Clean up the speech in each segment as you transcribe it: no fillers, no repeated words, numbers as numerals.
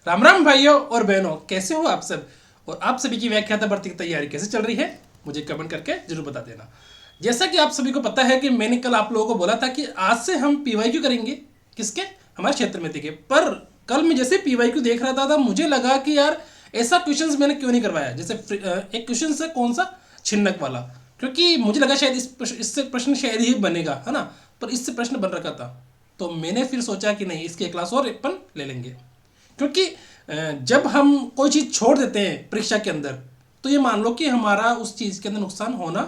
राम राम भाइयों और बहनों, कैसे हो आप सब। और आप सभी की व्याख्याता भर्ती की तैयारी कैसे चल रही है, मुझे कमेंट करके जरूर बता देना। जैसा कि आप सभी को पता है कि मैंने कल आप लोगों को बोला था कि आज से हम पीवाईक्यू करेंगे। किसके? हमारे क्षेत्र में थे। पर कल मैं जैसे पीवाईक्यू देख रहा था मुझे लगा कि यार ऐसा क्वेश्चन मैंने क्यों नहीं करवाया। जैसे एक क्वेश्चन से कौन सा, छिन्नक वाला, क्योंकि मुझे लगा शायद इससे प्रश्न शायद ही बनेगा, है ना। पर इससे प्रश्न बन रखा था, तो मैंने फिर सोचा कि नहीं, इसकी एक क्लास और अपन ले लेंगे। क्योंकि जब हम कोई चीज़ छोड़ देते हैं परीक्षा के अंदर, तो ये मान लो कि हमारा उस चीज़ के अंदर नुकसान होना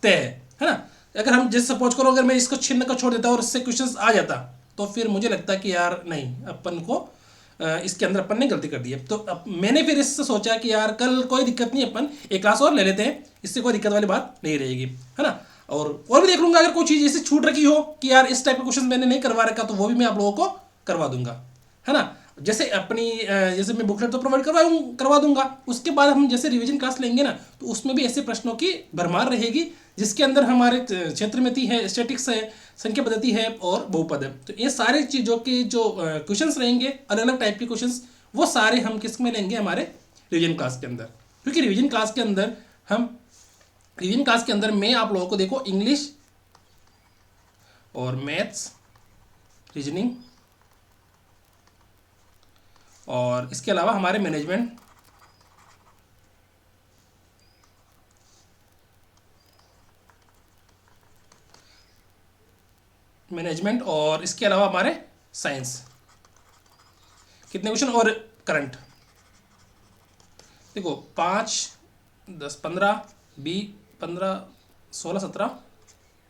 तय है ना। अगर हम जैसे सपोज करो, अगर मैं इसको छिन्न का छोड़ देता और इससे क्वेश्चंस आ जाता, तो फिर मुझे लगता कि यार नहीं, अपन को इसके अंदर अपन ने गलती कर दी है। तो अब मैंने फिर इससे सोचा कि यार कल कोई दिक्कत नहीं, अपन एक क्लास और ले लेते हैं, इससे कोई दिक्कत वाली बात नहीं रहेगी, है ना। और भी देख लूंगा, अगर कोई चीज़ ऐसी छूट रखी हो कि यार इस टाइप के क्वेश्चन मैंने नहीं करवा रखा, तो वो भी मैं आप लोगों को करवा दूंगा, है ना। जैसे अपनी जैसे मैं बुकलेट तो प्रोवाइड करवा दूंगा, उसके बाद हम जैसे रिवीजन क्लास लेंगे ना, तो उसमें भी ऐसे प्रश्नों की भरमार रहेगी, जिसके अंदर हमारे क्षेत्र में है, स्टैटिक्स है, संख्या पद्धति है और बहुपद है। तो ये सारे चीज़ों के जो क्वेश्चंस रहेंगे, अलग अलग टाइप के क्वेश्चंस, वो सारे हम किस में लेंगे, हमारे रिवीजन क्लास के अंदर। क्योंकि रिवीजन क्लास के अंदर मैं आप लोगों को देखो इंग्लिश और मैथ्स, रीजनिंग, और इसके अलावा हमारे मैनेजमेंट और इसके अलावा हमारे साइंस, कितने क्वेश्चन, और करंट। देखो 5, 10, 15, 20, 15, 16, 17,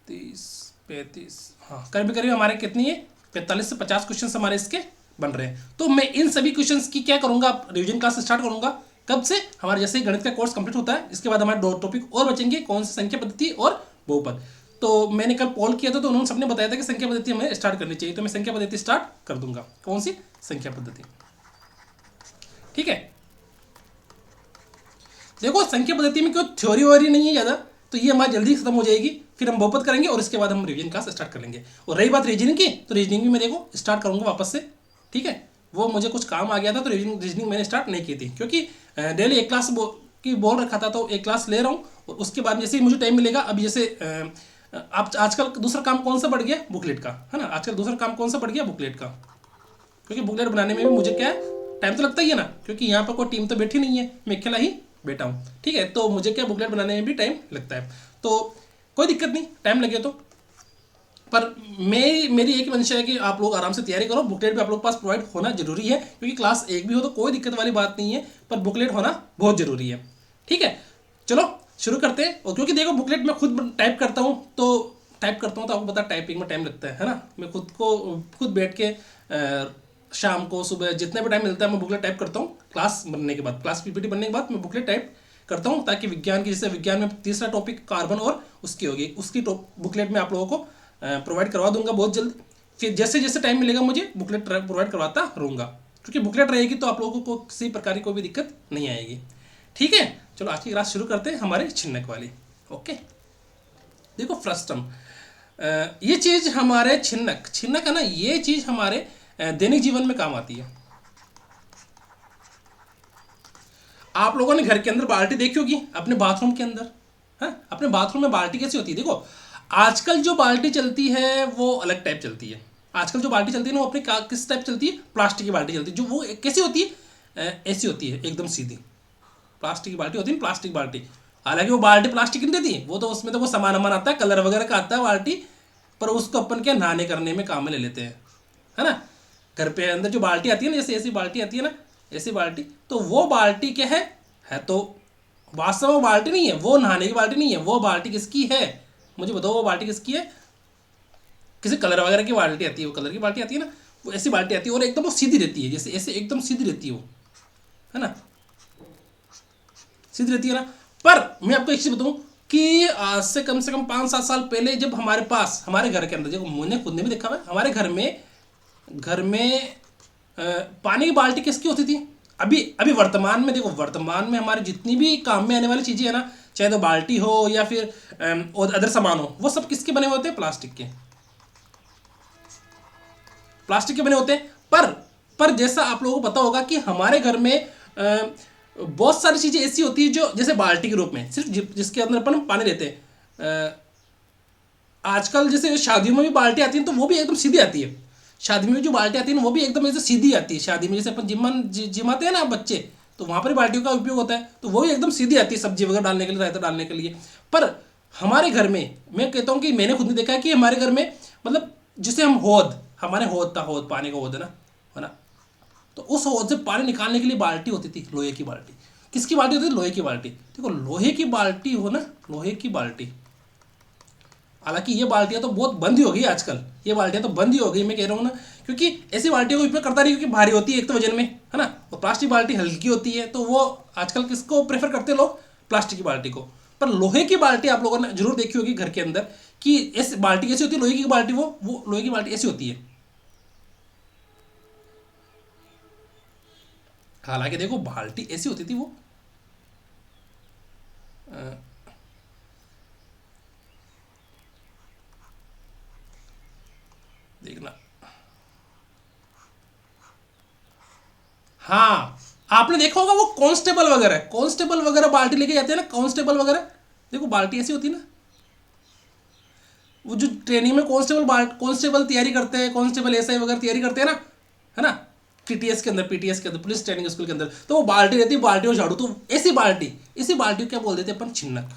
30, 35, हाँ करीब करीब हमारे कितनी है, 45 से 50 क्वेश्चन हमारे इसके बन रहे हैं। तो मैं इन सभी क्वेश्चंस की क्या करूंगा, रिवीजन क्लास स्टार्ट करूंगा। कब से? हमारे जैसे ही गणित का कोर्स कंप्लीट होता है, इसके बाद हमारे 2 टॉपिक और बचेंगे, कौन सी, संख्या पद्धति और बहुपद। तो मैंने कल पोल किया था, तो उन्होंने सबने बताया था कि संख्या पद्धति हमें स्टार्ट करनी चाहिए, तो मैं संख्या पद्धति स्टार्ट कर दूंगा। कौन सी? संख्या पद्धति। ठीक है। देखो संख्या पद्धति में कोई थ्योरी वोरी नहीं है ज़्यादा, तो ये हमारी जल्दी खत्म हो जाएगी। फिर हम बहुपद करेंगे और इसके बाद हम रिवीजन क्लास स्टार्ट कर लेंगे। और रही बात रीजनिंग की, तो रीजनिंग भी मैं देखो स्टार्ट करूंगा वापस से। ठीक है। वो मुझे कुछ काम आ गया था, तो रीजनिंग मैंने स्टार्ट नहीं की थी, क्योंकि डेली एक क्लास की बोल रखा था, तो एक क्लास ले रहा हूँ। और उसके बाद जैसे ही मुझे टाइम मिलेगा, अभी जैसे आप आजकल दूसरा काम कौन सा बढ़ गया, बुकलेट का, है ना। आजकल दूसरा काम कौन सा बढ़ गया, बुकलेट का। क्योंकि बुकलेट बनाने में भी मुझे क्या है, टाइम तो लगता ही है ना, क्योंकि यहाँ पर कोई टीम तो बैठी नहीं है, मैं अकेला ही बैठा हूँ। ठीक है। तो मुझे क्या, बुकलेट बनाने में भी टाइम लगता है, तो कोई दिक्कत नहीं, टाइम लगे तो। पर मेरी एक मंशा है कि आप लोग आराम से तैयारी करो, बुकलेट भी आप लोग के पास प्रोवाइड होना जरूरी है, क्योंकि क्लास एक भी हो तो कोई दिक्कत वाली बात नहीं है, पर बुकलेट होना बहुत जरूरी है। ठीक है। चलो शुरू करते हैं। और क्योंकि देखो बुकलेट मैं खुद टाइप करता हूँ, तो आपको पता है टाइपिंग में टाइम लगता है ना। मैं खुद बैठ के शाम को, सुबह, जितने भी टाइम मिलता है मैं बुकलेट टाइप करता हूँ। क्लास बनने के बाद, क्लास पीपीटी बनने के बाद मैं बुकलेट टाइप करता हूँ, ताकि विज्ञान की, जैसे विज्ञान में तीसरा टॉपिक कार्बन और उसकी होगी, उसकी बुकलेट में आप लोगों को प्रोवाइड करवा दूंगा बहुत जल्द। फिर जैसे जैसे टाइम मिलेगा मुझे बुकलेट प्रोवाइड करवाता रहूँगा, क्योंकि बुकलेट रहेगी तो आप लोगों को किसी प्रकार की कोई भी दिक्कत नहीं आएगी। ठीक है। चलो आज की क्लास शुरू करते हैं, हमारे छिन्नक वाली। ओके। देखो फ्रस्टम, ये चीज़ हमारे छिन्नक है ना, ये चीज़ हमारे दैनिक जीवन में काम आती है। आप लोगों ने घर के अंदर बाल्टी देखी होगी, अपने बाथरूम के अंदर, है अपने बाथरूम में बाल्टी कैसी होती है। देखो आजकल जो बाल्टी चलती है वो अलग टाइप चलती है। आजकल जो बाल्टी चलती है ना, वो अपनी किस टाइप चलती है, प्लास्टिक की बाल्टी चलती है। जो वो कैसी होती है, ऐसी होती है, एकदम सीधी प्लास्टिक की बाल्टी होती है, प्लास्टिक बाल्टी। हालांकि वो बाल्टी प्लास्टिक नहीं देती, वो तो उसमें तो वो सामान वामान आता है, कलर वगैरह का आता है बाल्टी, पर उसको अपन क्या नहाने करने में काम में ले लेते हैं, है ना। घर पे अंदर जो बाल्टी आती है ना, जैसे ऐसी बाल्टी आती है ना, ऐसी बाल्टी, तो वो बाल्टी क्या है तो वास्तव में वो बाल्टी नहीं है, वो नहाने की बाल्टी नहीं है। वो बाल्टी किसकी है, मुझे बताओ, वो बाल्टी किसकी है। किसी कलर वगैरह की बाल्टी आती है, वो कलर की बाल्टी आती है ना, वो ऐसी बाल्टी आती है, और एकदम वो सीधी रहती है, जैसे ऐसे एकदम सीधी रहती है वो, है ना, सीधी रहती है ना। पर मैं आपको एक चीज बताऊं कि आज से कम 5-7 साल पहले, जब हमारे पास, हमारे घर के अंदर, जो मैंने खुद ने भी देखा है, हमारे घर में पानी की बाल्टी किसकी होती थी। अभी अभी वर्तमान में देखो, वर्तमान में हमारे जितनी भी काम में आने वाली चीजें है ना, चाहे तो बाल्टी हो या फिर और अदर सामान हो, वो सब किसके बने होते हैं, प्लास्टिक के बने होते हैं। पर पर जैसा आप लोगों को पता होगा कि हमारे घर में बहुत सारी चीज़ें ऐसी होती है जो जैसे बाल्टी के रूप में सिर्फ जिसके अंदर अपन पानी लेते हैं। आजकल जैसे शादियों में भी बाल्टी आती है तो वो भी एकदम सीधी आती है। शादी में जो बाल्टी आती है ना वो भी एकदम ऐसे सीधी आती है। शादी में जैसे अपन जिमाते हैं ना बच्चे, तो वहाँ पर बाल्टियों का उपयोग होता है, तो वो भी एकदम सीधी आती है सब्जी वगैरह डालने के लिए, रायता डालने के लिए। पर हमारे घर में मैं कहता हूँ कि मैंने खुद ने देखा है कि हमारे घर में मतलब जिसे हम हमारे होद था, होद पानी का होद है ना, तो उस होद से पानी निकालने के लिए बाल्टी होती थी, लोहे की बाल्टी। किसकी बाल्टी होती थी? लोहे की बाल्टी। देखो लोहे की बाल्टी हो ना, लोहे की बाल्टी। हालांकि ये बाल्टियाँ तो बहुत बंद ही हो गई आजकल, ये बाल्टियाँ तो बंद ही हो गई, मैं कह रहा हूँ ना, क्योंकि ऐसी बाल्टियों को उपयोग करता नहीं, क्योंकि भारी होती है एक तो वजन में, है ना, और प्लास्टिक बाल्टी हल्की होती है, तो वो आजकल किसको प्रेफर करते हैं लोग? प्लास्टिक की बाल्टी को। पर लोहे की बाल्टी आप लोगों ने जरूर देखी होगी घर के अंदर, कि ऐसी बाल्टी कैसी होती है लोहे की बाल्टी, वो लोहे की बाल्टी ऐसी होती है। हालांकि देखो बाल्टी ऐसी होती थी वो, देखना। हाँ, आपने देखा होगा वो कांस्टेबल वगैरह बाल्टी लेके जाते हैं ना, कांस्टेबल वगैरह। देखो बाल्टी ऐसी होती है ना, वो जो ट्रेनिंग में कांस्टेबल तैयारी करते हैं, कांस्टेबल एसआई वगैरह तैयारी करते हैं ना, है ना, पीटीएस के अंदर पुलिस ट्रेनिंग स्कूल के अंदर, तो वो बाल्टी रहती है, बाल्टी और झाड़ू। तो ऐसी बाल्टी, इसी बाल्टी को क्या बोल देते हैं अपन? छिन्नक।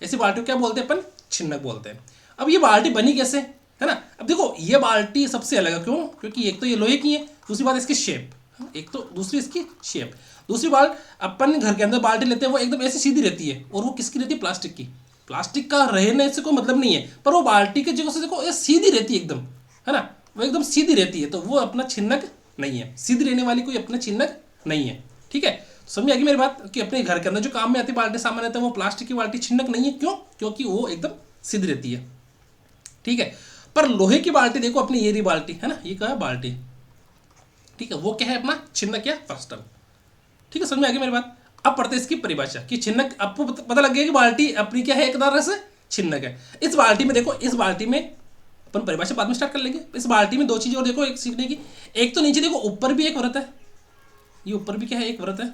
ऐसी बाल्टी को क्या बोलते हैं अपन? छिन्नक बोलते हैं। अब ये बाल्टी बनी कैसे, है ना? अब देखो ये बाल्टी सबसे अलग है, क्यों? क्योंकि एक तो ये लोहे की है, दूसरी बात इसकी शेप, एक तो दूसरी इसकी शेप, दूसरी बात अपन घर के अंदर बाल्टी लेते हैं वो एकदम ऐसी सीधी रहती है, और वो किसकी रहती है? प्लास्टिक की। प्लास्टिक का रहने से कोई मतलब नहीं है, पर वो बाल्टी की जगह से देखो ये सीधी रहती है एकदम, है ना, वो एकदम सीधी रहती है, तो वो अपना छिन्नक नहीं है। सीधी रहने वाली कोई अपना छिन्नक नहीं है। ठीक है, समझ में आ गई मेरी बात, कि अपने घर के अंदर जो काम में आती बाल्टी सामान आता है वो प्लास्टिक की बाल्टी छिन्नक नहीं है। क्यों? क्योंकि वो एकदम सीधी रहती है। ठीक है, पर लोहे की बाल्टी देखो अपनी, ये रही बाल्टी, है ना, ये क्या है? बाल्टी। ठीक है, वो क्या है? अपना छिन्नक या फस्टल। ठीक है, समझ में आ गई मेरी बात। अब पढ़ते हैं इसकी परिभाषा, कि छिन्नक आपको पता लग गया कि बाल्टी अपनी क्या है, एक तरह से छिन्नक है। इस बाल्टी में देखो, इस बाल्टी में अपन परिभाषा बाद में स्टार्ट कर लेंगे। इस बाल्टी में दो चीजें और देखो एक सीखने की। एक तो नीचे देखो, ऊपर भी एक व्रत है, ये ऊपर भी क्या है? एक व्रत है,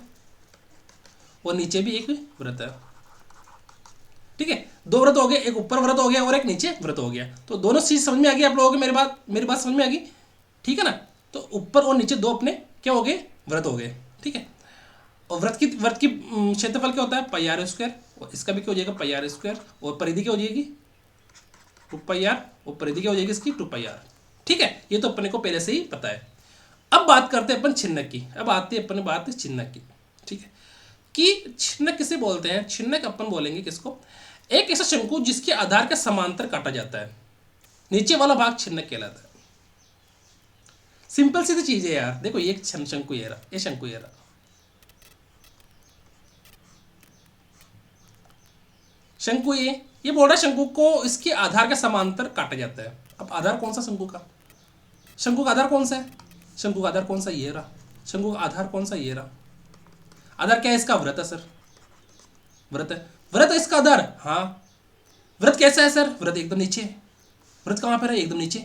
और नीचे भी एक व्रत है। ठीक है, दो व्रत हो गए, एक ऊपर व्रत हो गया और एक नीचे व्रत हो गया। तो दोनों चीज समझ में आ गई आप लोगों को, मेरी बात समझ में आ गई? ठीक है ना? तो ऊपर और नीचे दो अपने क्या हो गए? व्रत हो गए। ठीक है, और व्रत की क्षेत्रफल क्या होता है? पाई आर स्क्वायर, और इसका भी क्या हो जाएगा? पाई आर स्क्वायर, और परिधि क्या हो जाएगी? 2 पाई आर, और परिधि क्या हो जाएगी इसकी? 2 पाई आर। ठीक है, ये तो अपने को पहले से ही पता है। अब बात करते हैं अपन छिन्नक की। अब आती है अपने बात छिन्नक की। ठीक है, कि छिन्नक किसे बोलते हैं? छिन्नक अपन बोलेंगे किसको? एक ऐसा शंकु जिसके आधार के समांतर काटा जाता है, नीचे वाला भाग छिन्नक कहलाता है। सिंपल सी चीज है यार। देखो ये शंकु, ये शंकु, ये रहा। शंकु, ये बोल रहा है शंकु को इसके आधार के समांतर काटा जाता है। अब आधार कौन सा शंकु का? शंकु का आधार कौन सा है? शंकु का आधार कौन सा? ये रहा। शंकु का आधार कौन सा? ये रहा। आधार क्या है इसका? व्रत है सर, व्रत है, व्रत है इसका आधार। हाँ, व्रत कैसा है सर? व्रत एकदम नीचे। व्रत कहाँ पर है? एकदम नीचे।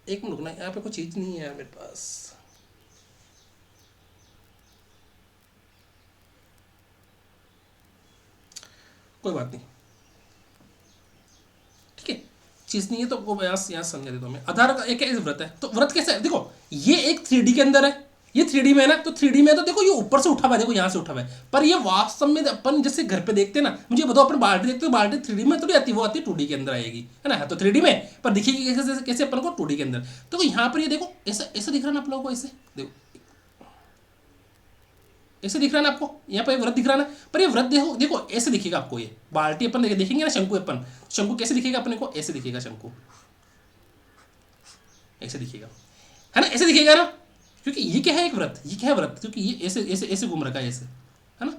एक मिनट रुकना, यहाँ पे कोई चीज नहीं है मेरे पास। कोई बात नहीं, ठीक है, चीज नहीं है तो वो यहाँ समझा देता हूँ मैं। आधार का एक व्रत है, तो व्रत कैसा है? देखो ये एक 3D के अंदर है, ये 3D में है ना, तो 3D में तो देखो ये ऊपर से उठा हुआ है, देखो यहाँ से उठा हुआ है, पर ये वास्तव में अपन जैसे घर पे देखते हैं ना, मुझे बताओ अपन बाल्टी देखते हो, बाल्टी 3D में तो नहीं आती, वो आती है 2D के अंदर आएगी, है ना, तो 3D में, पर दिखेगी कैसे कैसे अपन को? 2D के अंदर। तो यहाँ पर ये देखो ऐसा ऐसा दिख रहा है ना आप लोगों को, ऐसे देखो, ऐसे दिख रहा है ना आपको, यहाँ पर व्रत दिख रहा है ना, पर ये व्रत देखो, देखो ऐसे दिखेगा आपको। ये बाल्टी अपन देखेंगे ना, शंकु अपन, शंकु कैसे दिखेगा अपने को? ऐसे दिखेगा शंकु, ऐसे दिखेगा, है ना, ऐसे दिखेगा ना, क्योंकि ये क्या है? एक व्रत। ये क्या है? व्रत, क्योंकि ये ऐसे ऐसे ऐसे घूम रखा है, ऐसे, है ना,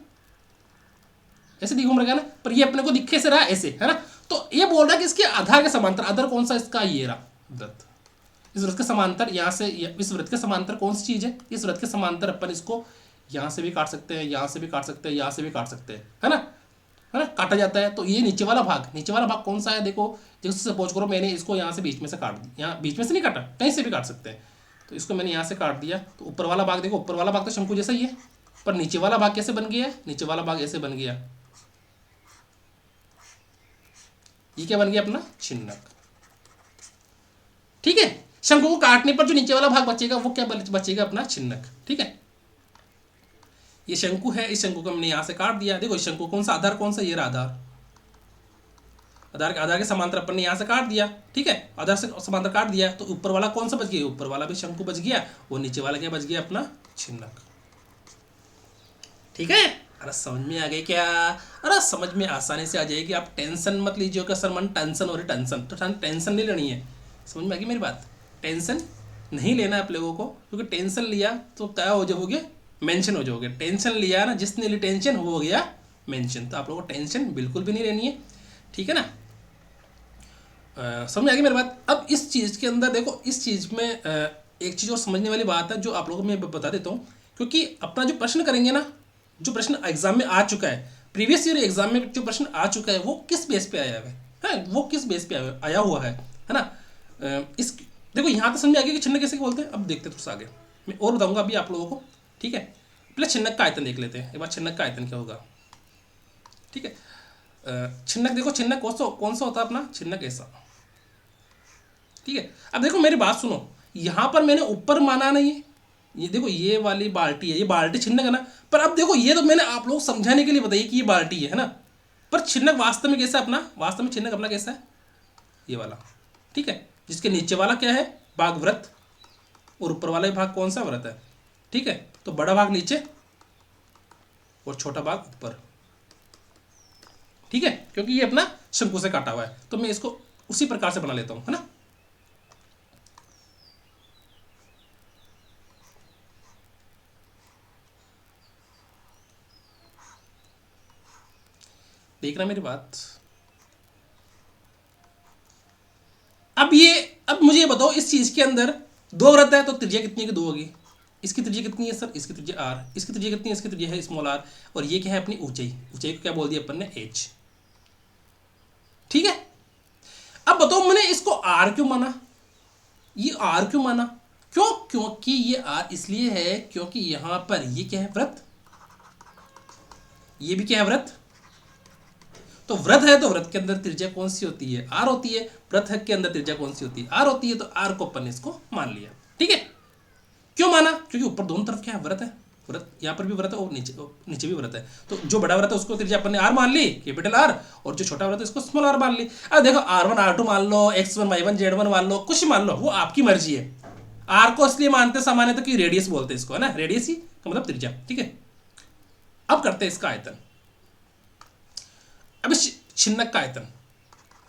ऐसे घूम रखा है ना, पर ये अपने को दिखे से रहा ऐसे, है ना। तो ये बोल रहा है कि इसके आधार के समांतर, आधार कौन सा इसका? ये रहा व्रत। इस व्रत के समांतर यहाँ से, इस व्रत के समांतर कौन सी चीज है? इस व्रत के समांतर अपन इसको यहाँ से भी काट सकते हैं, यहाँ से भी काट सकते हैं, यहाँ से भी काट सकते हैं, है ना, है ना, काटा जाता है। तो ये नीचे वाला भाग कौन सा है, देखो जैसे सपोज करो मैंने इसको यहाँ से बीच में से काट दिया, यहाँ बीच में से नहीं काटा, कहीं से भी काट सकते हैं। तो इसको मैंने यहाँ से काट दिया, तो ऊपर वाला भाग देखो, ऊपर वाला भाग तो शंकु जैसा ही है, पर नीचे वाला भाग कैसे बन गया, नीचे वाला भाग ऐसे बन गया, ये क्या बन गया अपना छिन्नक। ठीक है, शंकु को काटने पर जो नीचे वाला भाग बचेगा वो क्या बचेगा, अपना छिन्नक। ठीक है, ये शंकु है, इस शंकु को हमने यहां से काट दिया। देखो शंकु कौन सा, आधार कौन सा, ये रहा आधार, आधार के समांतर अपन ने यहां से काट दिया। ठीक है, आधार से समांतर काट दिया, तो ऊपर वाला कौन सा बच गया, ऊपर वाला भी शंकु बच गया, वो नीचे वाला क्या बच गया, अपना छिन्नक। ठीक है, अरे समझ में आ गई क्या, अरे समझ में आसानी से आ जाएगी। आप टेंशन मत लीजिएगा, सर मन टेंशन हो रही, टेंशन तो टेंशन नहीं लेनी है। समझ में आ गई मेरी बात, टेंशन नहीं लेना है आप लोगों को, क्योंकि टेंशन लिया तो क्या हो जाओगे, मेंशन हो जाओगे। टेंशन लिया ना जिसने ली टेंशन हो गया मेंशन, तो आप लोगों को टेंशन बिल्कुल भी नहीं लेनी है। ठीक है ना, समझ में आ गई मेरी बात। अब इस चीज़ के अंदर देखो, इस चीज़ में एक चीज़ और समझने वाली बात है जो आप लोगों को मैं बता देता हूँ, क्योंकि अपना जो प्रश्न करेंगे ना, जो प्रश्न एग्जाम में आ चुका है, प्रीवियस ईयर एग्जाम में जो प्रश्न आ चुका है, वो किस बेस पे आया है, वो किस बेस पे आया हुआ है ना। इस देखो यहाँ तो समझ में आ गया कि छिन्नक कैसे बोलते हैं। अब देखते हैं थोड़ा आगे, मैं और बताऊंगा अभी आप लोगों को। ठीक है, पहले छिन्नक का आयतन देख लेते हैं एक बार, छिन्नक का आयतन क्या होगा। ठीक है, छिन्नक देखो, छिन्नक कौन सा होता है अपना छिन्नक ऐसा। ठीक है, अब देखो मेरी बात सुनो, यहाँ पर मैंने ऊपर माना नहीं है, ये देखो ये वाली बाल्टी है, ये बाल्टी छिन्नक है ना। पर अब देखो ये तो मैंने आप लोग समझाने के लिए बताइए कि ये बाल्टी है ना, पर छिन्नक वास्तव में कैसा है अपना, वास्तव में छिन्नक अपना कैसा है, ये वाला। ठीक है, जिसके नीचे वाला क्या है भाग वृत्त, और ऊपर वाला भाग कौन सा वृत्त है। ठीक है, तो बड़ा भाग नीचे और छोटा भाग ऊपर। ठीक है, क्योंकि ये अपना शंकु से काटा हुआ है, तो मैं इसको उसी प्रकार से बना लेता हूं, है ना। देखना मेरी बात। अब मुझे ये बताओ, इस चीज के अंदर दो वृत्त है, तो त्रिज्या कितनी है कि दो होगी। इसकी त्रिज्या कितनी है सर, इसकी त्रिज्या आर, इसकी त्रिज्या कितनी है, इसकी त्रिज्या है स्मॉल आर, और ये क्या है अपनी ऊंचाई, ऊंचाई को क्या बोल दिया अपन ने एच। ठीक है, अब बताओ मैंने इसको आर क्यों माना, ये आर क्यों माना, क्यों, क्योंकि ये आर इसलिए है क्योंकि यहां पर ये क्या है वृत्त, ये भी क्या है वृत्त। तो वृत्त है तो वृत्त के अंदर त्रिज्या कौन सी होती है, आर होती है। वृत्त के अंदर त्रिज्या कौन सी होती है, आर होती है। तो आर को अपन ने इसको मान लिया। ठीक है, क्यों माना, क्योंकि ऊपर दोनों तरफ क्या है वृत्त है, वृत्त यहाँ पर भी वृत्त है और नीचे भी वृत्त है। तो जो बड़ा वृत्त है उसको त्रिज्या अपन ने आर मान ली, कैपिटल आर, और जो छोटा वृत्त है उसको स्मॉल आर मान ली। अब देखो R1 R2 मान लो, X1 Y1 Z1 मान लो, कुछ मान लो, वो आपकी मर्जी है। आर को इसलिए मानते सामान्य तो कि रेडियस बोलते हैं इसको, है ना, रेडियस ही का मतलब त्रिज्या। ठीक है, अब करते हैं इसका आयतन। अब छिन्नक का आयतन,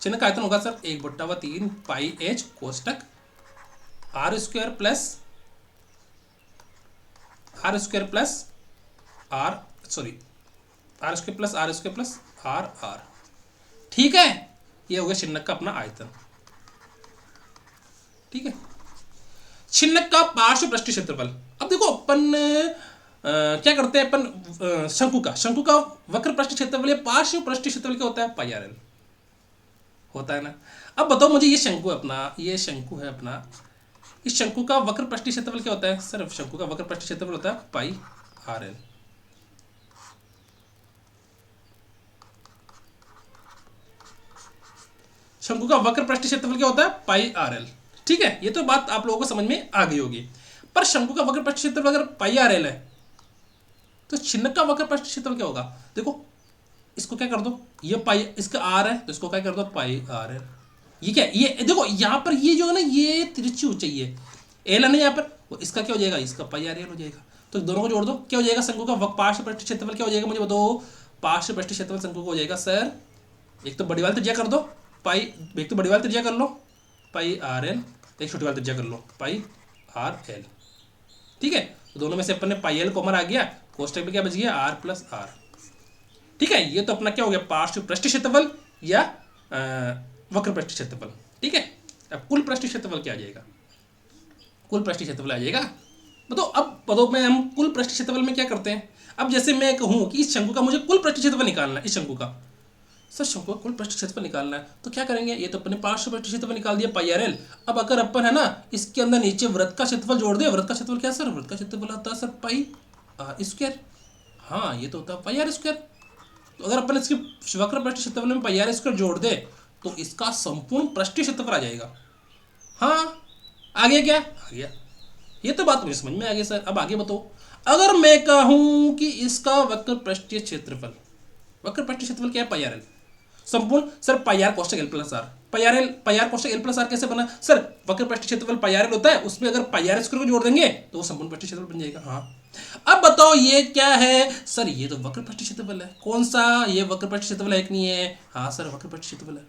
छिन्नक का आयतन होगा सर 1/3 पाई एच कोष्टक R square plus R square plus R square plus R. ठीक है, ये हो गया छिन्नक का अपना आयतन। ठीक है, छिन्नक का पार्श्व पृष्ठीय क्षेत्रफल। अब देखो अपन क्या करते हैं अपन, शंकु का वक्र पृष्ठ क्षेत्रफल या पार्श्व पृष्ठ क्षेत्रफल क्या होता है, पाई आर एल होता है ना। अब बताओ मुझे, ये शंकु है अपना, इस शंकु का वक्र पृष्ठ क्षेत्रफल क्या होता है सर, शंकु का वक्र पृष्ठ क्षेत्रफल होता है पाई आर एल। शंकु का वक्र पृष्ठ क्षेत्रफल क्या होता है, पाई आर एल। ठीक है, ये तो बात आप लोगों को समझ में आ गई होगी। पर शंकु का वक्र पृष्ठ क्षेत्रफल अगर पाई आर एल है, तो छिन्नक का वक्र पृष्ठ क्षेत्रफल क्या होगा। देखो इसको क्या कर दो, ये पाई, इसका आर है तो इसको क्या कर दो पाई आर एल। ये क्या, ये देखो यहाँ पर ये जो है ना, ये तिरछी ऊंचाई है, एल है ना यहाँ पर, वो इसका क्या हो जाएगा, इसका पाई आर एल हो जाएगा। तो दोनों को जोड़ दो, क्या हो जाएगा, शंकु का पार्श्व पृष्ठ क्षेत्रफल क्या हो जाएगा, मुझे बताओ। पार्श्व पृष्ठ क्षेत्रफल शंकु को हो जाएगा सर, एक तो बड़ी वाली त्रिज्या कर दो पाई, एक तो बड़ी वाली त्रिज्या कर लो पाई आर एल, एक छोटी वाली त्रिज्या कर लो पाई आर एल। ठीक है, तो दोनों में से अपन ने पाई एल कॉमन आ गया, कोष्टक में क्या बच गया, आर प्लस आर। ठीक है, ये तो अपना क्या हो गया, पार्श्व पृष्ठ क्षेत्रफल या वक्र पृष्ठ क्षेत्रफल। ठीक है, अब कुल पृष्ठ क्षेत्रफल क्या आ जाएगा, कुल पृष्ठ क्षेत्रफल आ जाएगा। बताओ मैं, हम कुल पृष्ठ क्षेत्रफल में क्या करते हैं। अब जैसे मैं कहूँ कि इस शंकु का मुझे कुल पृष्ठ क्षेत्रफल निकालना है, इस शंकु का, सर शंकु का कुल पृष्ठ क्षेत्रफल निकालना है, तो क्या करेंगे, ये तो अपने पार्श्व पृष्ठ क्षेत्रफल निकाल दिया पाई आर एल। अब अगर अपन है ना इसके अंदर नीचे वृत्त का क्षेत्रफल जोड़ दे, वृत्त का क्षेत्रफल क्या सर, वृत्त का क्षेत्रफल होता है सर पाई आर स्क्वायर। हाँ ये तो होता है पाई आर स्क्वायर। तो अगर अपन इसके वक्र पृष्ठ क्षेत्रफल में पाई आर स्क्वायर जोड़ दे तो इसका संपूर्ण पृष्ठीय क्षेत्रफल आ जाएगा। हाँ आ गया क्या, आ गया। ये तो बात मुझे समझ में आ गई सर। अब आगे बताओ, अगर मैं कहूं कि इसका वक्र पृष्ठीय क्षेत्रफल, वक्र पृष्ठीय क्षेत्रफल क्या है पाई आर एल, संपूर्ण सर पाई आर कोष्टक L plus R, pi R कोष्टक एल प्लस आर कैसे बना सर, वक्र पृष्ठीय क्षेत्रफल पाई आर एल होता है, उसमें अगर पाई आर स्क्वायर को जोड़ देंगे तो वो संपूर्ण पृष्ठीय क्षेत्रफल बन जाएगा। हाँ अब बताओ ये क्या है सर, ये तो वक्र पृष्ठीय क्षेत्रफल है। कौन सा, ये वक्र पृष्ठीय क्षेत्रफल है कि नहीं है, हाँ सर वक्र पृष्ठीय क्षेत्रफल है।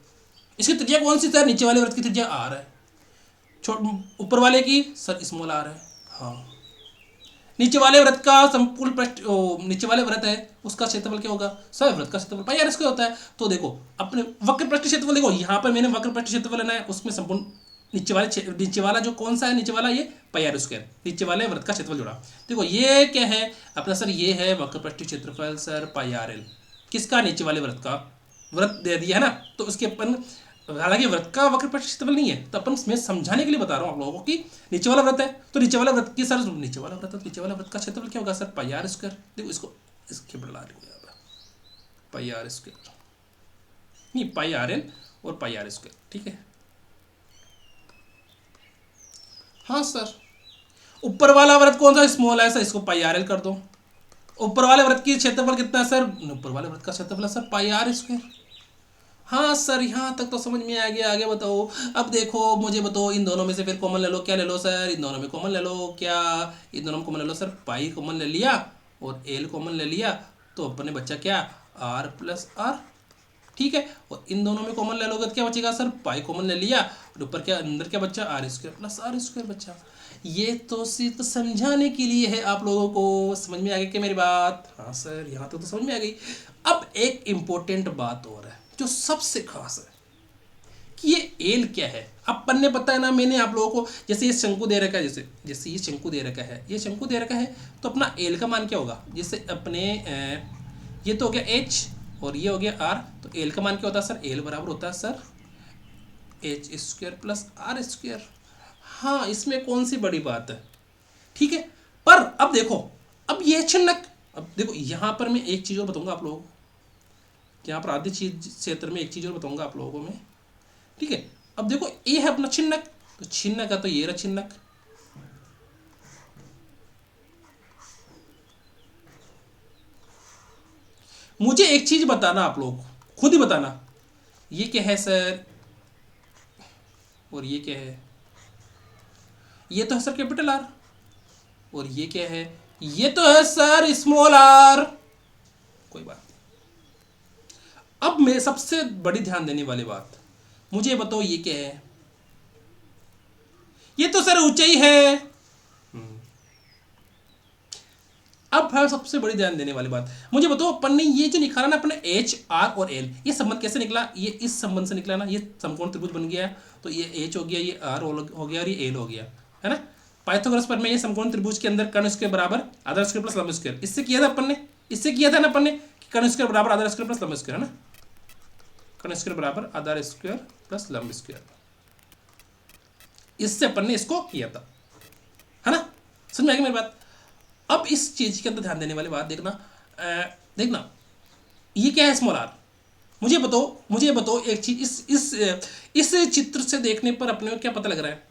इसकी त्रिज्या कौन सी सर, नीचे वाले वृत्त की त्रिज्या आर है, ऊपर वाले की सर स्मॉल आर है। हाँ नीचे वाले वृत्त का संपूर्ण पृष्ठ, नीचे वाले वृत्त है उसका क्षेत्रफल क्या होगा सर, वृत्त का क्षेत्रफल पाई आर स्क्वायर होता है। तो देखो अपने वक्र पृष्ठ क्षेत्रफल देखो, यहाँ पर मैंने वक्र पृष्ठ क्षेत्रफल लेना है, उसमें संपूर्ण नीचे वाला जो कौन सा है, नीचे वाला ये पाई आर स्क्वायर, नीचे वाले वृत्त का क्षेत्रफल जोड़ा। देखो ये क्या है अपना सर, ये है वक्र पृष्ठ क्षेत्रफल सर पाई आर एल, किसका, नीचे वाले वृत्त का, वृत्त दे दिया है ना, तो उसके अपन, हालांकि वृत्त का वक्र पृष्ठ क्षेत्रफल नहीं है, तो अपन मैं समझाने के लिए बता रहा हूँ आप लोगों को कि नीचे वाला वृत्त है, तो नीचे वाला वृत्त की सर, नीचे वाला वृत्त है तो नीचे वाला वृत्त का क्षेत्रफल क्या होगा सर, पाई आर स्क्वायर। देखो इसको इसके बढ़ा रहे हो यहाँ पर, पाई आर स्क्वायर, नहीं पाई आर एल और पाई आर स्क्वायर, ठीक है। हाँ सर ऊपर वाला वृत्त कौन सा, स्मॉल है सर, इसको पाई आर एल कर दो। ऊपर वाले वृत्त की क्षेत्रफल कितना है सर, ऊपर वाले वृत्त का क्षेत्रफल है सर पाई आर स्क्वायर। हाँ सर यहाँ तक तो समझ में आ गया, आगे बताओ। अब देखो मुझे बताओ इन दोनों में से फिर कॉमन ले लो, क्या ले लो सर, इन दोनों में कॉमन ले लो, क्या इन दोनों में कॉमन ले लो सर, पाई कॉमन ले लिया और एल कॉमन ले लिया, तो अपने बच्चा क्या, आर प्लस आर, ठीक है। और इन दोनों में कॉमन ले लोगे तो क्या बचेगा सर, पाई कॉमन ले लिया और ऊपर क्या, अंदर क्या बच्चा, R square plus R square बच्चा। ये तो सिर्फ समझाने के लिए है आप लोगों को, समझ में आ गई क्या मेरी बात, हाँ सर यहाँ तक तो समझ में आ गई। अब एक इम्पोर्टेंट बात और है जो सबसे खास है कि ये एल क्या है। अपन ने बताया ना मैंने आप लोगों को, जैसे ये शंकु दे रखा है, जैसे जैसे ये शंकु दे रखा है, ये शंकु दे रखा है, तो अपना एल का मान क्या होगा, जैसे अपने ये तो हो गया एच और ये हो गया आर, तो एल का मान क्या होता है सर, एल बराबर होता है sir H square plus R square. हाँ इसमें कौन सी बड़ी बात है, ठीक है। पर अब देखो, अब ये चिन्हक, अब देखो यहाँ पर मैं एक चीज़ और बताऊंगा आप लोगों को, यहाँ पर आधी चीज क्षेत्र में एक चीज़ और बताऊंगा आप लोगों को मैं, ठीक है। अब देखो ये है अपना चिन्हक, तो चिन्हक है तो ये रहा चिन्हक, मुझे एक चीज बताना आप लोग खुद ही बताना, ये क्या है सर और ये क्या है, ये तो है सर कैपिटल आर और ये क्या है, ये तो है सर स्मॉल आर, कोई बात नहीं। अब मैं सबसे बड़ी ध्यान देने वाली बात, मुझे बताओ ये क्या है, ये तो सर ऊंचाई है। अब है सबसे बड़ी ध्यान देने वाली बात, मुझे बताओ अपन ने ये जो निकाला ना अपने एच आर और एल, ये संबंध कैसे निकला, ये इस संबंध से निकला ना, ये समकोण त्रिभुज बन गया, तो ये एच हो गया, ये आर हो गया और ये एल हो गया, है ना। पाइथागोरस पर में ये समकोण त्रिभुज के अंदर कर्ण स्क्वायर बराबर आधार स्क्वायर प्लस लंब स्क्वायर, इससे किया था अपन ने, इससे किया था ना अपन ने कि कर्ण स्क्वायर बराबर आधार स्क्वायर प्लस लंब स्क्वायर, है ना, कर्ण स्क्वायर बराबर आधार स्क्वायर प्लस लंब स्क्वायर, इससे अपन ने इसको किया था, है ना, समझ में आ गई मेरी बात। अब इस चीज के अंदर ध्यान देने वाली बात देखना, देखना ये क्या है स्मॉल आर, मुझे बताओ एक चीज, इस चित्र से देखने पर अपने को क्या पता लग रहा है,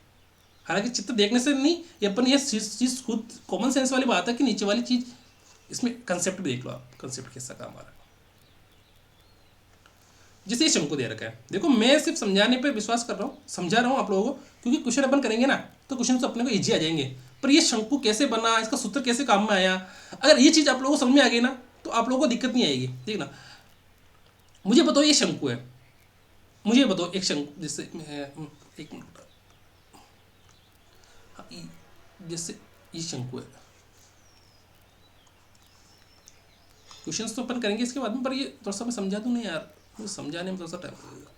हालांकि चित्र देखने से नहीं, ये अपन ये चीज खुद कॉमन सेंस वाली बात है कि नीचे वाली चीज, इसमें कंसेप्ट भी देख लो आप, कंसेप्ट कैसा काम आ रहा है। जैसे ये शंकु दे रखा है, देखो मैं सिर्फ समझाने पर विश्वास कर रहा हूँ, समझा रहा हूँ आप लोगों को, क्योंकि क्वेश्चन अपन करेंगे ना तो क्वेश्चन तो अपने को इजी आ जाएंगे, पर ये शंकु कैसे बना, इसका सूत्र कैसे काम में आया, अगर ये चीज़ आप लोगों को समझ में आ गई ना तो आप लोगों को दिक्कत नहीं आएगी। देखना मुझे बताओ ये शंकु है, मुझे बताओ एक शंकु, जैसे एक मिनट, जैसे ये शंकु है, क्वेश्चंस तो अपन करेंगे इसके बाद में, पर ये थोड़ा सा मैं समझा दूँ नहीं यार, मुझे समझाने में थोड़ा सा टाइम लगेगा।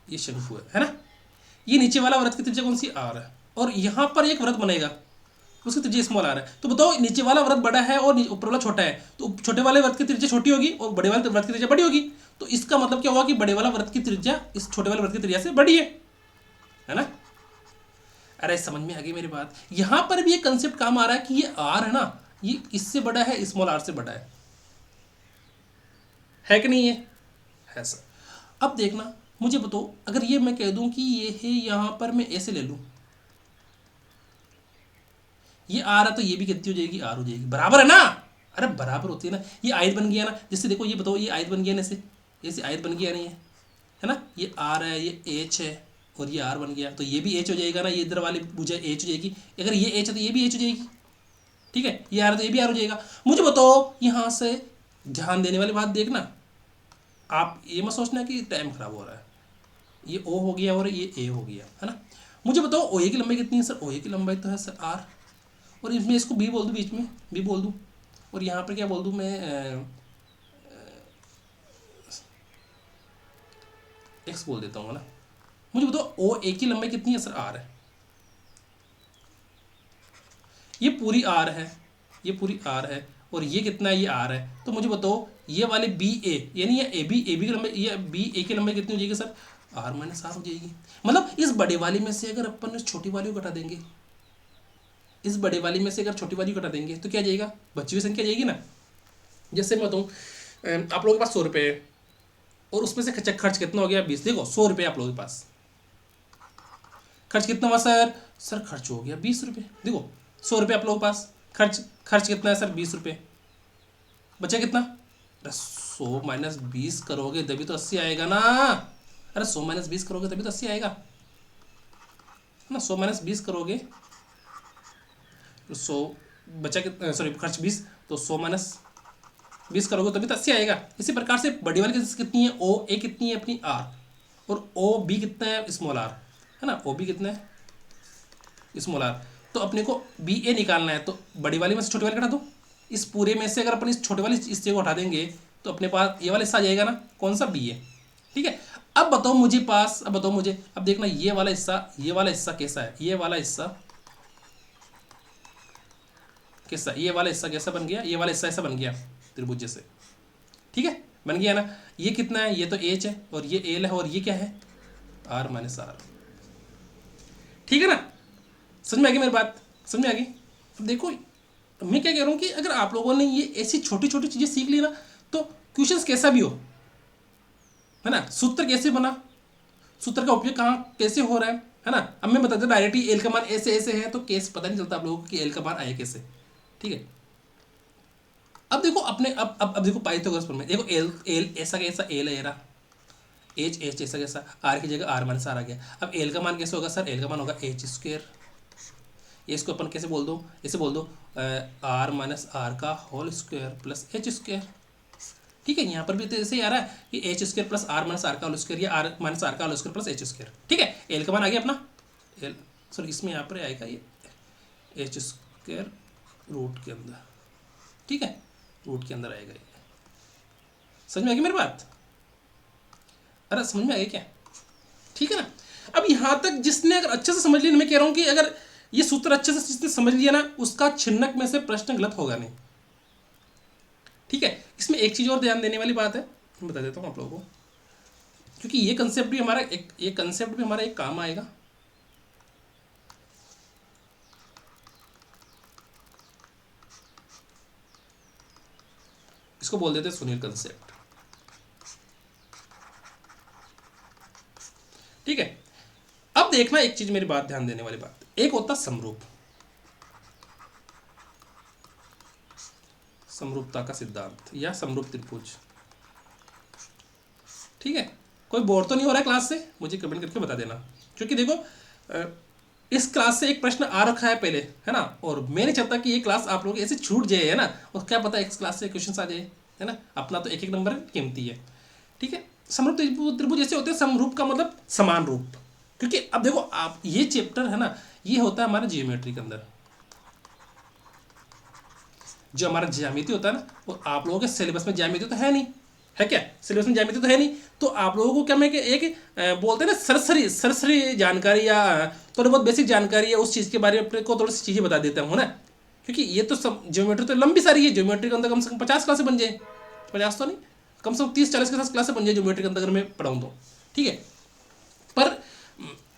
ये शंकु है ना, ये नीचे वाला वृत्त की त्रिज्या कौन सी, आर है, और यहाँ पर एक वृत्त बनेगा, उसकी त्रिज्या स्मॉल आर है। तो बताओ नीचे वाला वृत्त बड़ा है और ऊपर वाला छोटा है, तो छोटे वाले वृत्त की त्रिज्या छोटी होगी और बड़े वाले वृत्त की त्रिज्या बड़ी होगी। तो इसका मतलब क्या हुआ कि बड़े वाला वृत्त की त्रिज्या इस छोटे वाले वृत्त की त्रिज्या से बड़ी है ना। अरे समझ में आ गई मेरी बात। यहां पर भी ये कंसेप्ट काम आ रहा है कि ये आर है ना, ये इससे बड़ा है, स्मॉल आर से बड़ा है कि नहीं है सर। अब देखना, मुझे बताओ अगर ये मैं कह दूं कि ये है, यहां पर मैं ऐसे ले लूं, ये आर है तो ये भी कितनी हो जाएगी, आर हो जाएगी, बराबर है ना। अरे बराबर होती है ना, ये आयत बन गया ना। जैसे देखो ये बताओ, ये आयत बन गया ना, ऐसे आयत बन गया नहीं है ना। ये आर है, ये एच है और ये आर बन गया, तो ये भी एच हो जाएगा ना, ये इधर वाली भुजा एच हो जाएगी। अगर ये एच है तो ये भी एच हो जाएगी, ठीक है। ये आर है तो ये भी आर हो जाएगा। मुझे बताओ यहाँ से ध्यान देने वाली बात देखना, आप ये मत सोचना कि टाइम खराब हो रहा है। ये ओ हो गया और ये ए हो गया, है ना। मुझे बताओ ओ ए की लंबाई कितनी है सर, ओ ए की लंबाई तो है सर आर, और इसमें इसको बी बोल दूँ, बीच में बी बोल दूँ, और यहाँ पर क्या बोल दूँ मैं, एक्स बोल देता हूँ, है ना। मुझे बताओ ओ ए की लंबाई कितनी है सर, आर है। ये पूरी आर है, ये पूरी आर है, और ये कितना है, ये आर है। तो मुझे बताओ ये वाले बी ए यानी ये ए बी की लंबाई, ये बी ए की लंबाई कितनी हो जाएगी सर, आर माइनस आर हो जाएगी। मतलब इस बड़े वाली में से अगर अपन इस छोटी वाली को घटा देंगे, इस बड़े वाली में से अगर छोटी वाली को घटा देंगे तो क्या जाएगा, बची हुई संख्या जाएगी ना। जैसे मैं बताऊँ, आप लोगों के पास 100 रुपये है और उसमें से खर्च कितना हो गया, 20। देखो 100 रुपये आप लोगों के पास, खर्च कितना हुआ सर, खर्च हो गया 20 रुपये। देखो 100 रुपये आप लोगों के पास, खर्च कितना है सर, 20 रुपये, बचा कितना, अरे 100 माइनस 20 करोगे तभी तो 80 आएगा ना। अरे 100 माइनस 20 करोगे तभी तो 80 आएगा, है ना। 100 माइनस 20 करोगे तो 100 बचा कितना, सॉरी खर्च 20, तो 100 माइनस 20 करोगे तभी तो 80 आएगा। इसी प्रकार से बड़ी वाली कितनी है, ओ ए कितनी है अपनी आर, और ओ बी कितना है, स्मॉल आर, है ना। ओ बी कितना है, स्मॉल आर। तो अपने को बी ए निकालना है, तो बड़ी वाली में से छोटी वाली घटा दो। इस पूरे में से अगर अपन इस छोटे वाली इस चीज़ को हटा देंगे तो अपने पास ये वाला हिस्सा आ जाएगा ना, कौन सा, बी ए, ठीक है। अब बताओ मुझे, अब देखना ये वाला हिस्सा कैसा है, ये वाला हिस्सा कैसा, ये वाला हिस्सा कैसा बन गया, ये वाला हिस्सा ऐसा बन गया त्रिभुज जैसे, ठीक है, बन गया ना। ये कितना है, ये तो एच है और ये एल है और ये क्या है, आर माइनस आर, ठीक है ना। समझ में आ गई मेरी बात, समझ में आ गई। देखो मैं क्या कह रहा हूँ कि अगर आप लोगों ने ये ऐसी छोटी छोटी चीज़ें सीख ली ना, तो क्वेश्चंस कैसा भी हो, है ना, सूत्र कैसे बना, सूत्र का उपयोग कहाँ कैसे हो रहा है ना। अब मैं बताता हूँ डायरेक्टली एल का मान ऐसे ऐसे है तो केस पता नहीं चलता आप लोगों को कि एल का मान आया कैसे, ठीक है। अब देखो अपने अब देखो पाइथागोरस में देखो एल ऐसा कैसा एल है रहा, एच ऐसा कैसा, आर की जगह आर माइनस आर आ गया। अब एल का मान कैसे होगा सर, एल का मान होगा एच स्क्वायर, ये इसको अपन कैसे बोल दो, ऐसे बोल दो आर माइनस आर का whole square plus H square, ठीक है। यहाँ पर भी तो ऐसे ही आ रहा है कि H square plus R minus R का होल स्क्वायर या आर माइनस आर का whole square plus H square, ठीक है। एल का मान आ गया अपना एल, सॉरी इसमें यहाँ पर आएगा ये एच स्क्वायर रूट के अंदर, ठीक है, रूट के अंदर आएगा ये। समझ में आ गई मेरी बात, अरे समझ में आ गई क्या, ठीक है ना। अब यहाँ तक जिसने अगर अच्छे से समझ लिया, मैं कह रहा हूँ कि अगर ये सूत्र अच्छे से जिसने समझ लिया ना, उसका छिन्नक में से प्रश्न गलत होगा नहीं, ठीक है। इसमें एक चीज़ और ध्यान देने वाली बात है, मैं बता देता हूँ आप लोगों को, क्योंकि ये कंसेप्ट भी हमारा एक काम आएगा। इसको बोल देते हैं सुनील कंसेप्ट, ठीक है। अब देखना एक चीज, मेरी बात ध्यान देने वाली बात, एक होता समरूप, समरूपता का सिद्धांत या समरूप त्रिभुज, ठीक है। कोई बोर तो नहीं हो रहा है क्लास से, मुझे कमेंट करके बता देना, क्योंकि देखो इस क्लास से एक प्रश्न आ रखा है पहले, है ना, और मैं नहीं चाहता कि ये क्लास आप लोग ऐसे छूट जाए, है ना, और क्या पता इस क्लास से क्वेश्चन आ जाए, है ना। अपना तो एक एक नंबर कीमती है, ठीक है। समरूप त्रिभुज ऐसे होते हैं, समरूप का मतलब समान रूप, क्योंकि अब देखो आप ये चैप्टर है ना, ये होता है हमारा जियोमेट्री के अंदर, जो हमारा ज्यामिति होता है ना, वो आप लोगों के सिलेबस में ज्यामिति तो है नहीं, है क्या? सिलेबस में ज्यामिति तो है नहीं, तो आप लोगों को क्या मैं एक बोलते हैं ना सरसरी सरसरी जानकारी या थोड़ी बहुत बेसिक जानकारी है उस चीज़ के बारे में अपने को थोड़ी सी चीज़ें बता देता हूँ ना, क्योंकि ये तो सब ज्योमेट्री तो लंबी सारी है, ज्योमेट्री के अंदर कम से कम 50 क्लासें बन जाए, 50 तो नहीं, कम से कम 30-40 के साथ क्लासें बन जाए ज्योमेट्री के अंदर अगर मैं पढ़ाऊँ तो, ठीक है। पर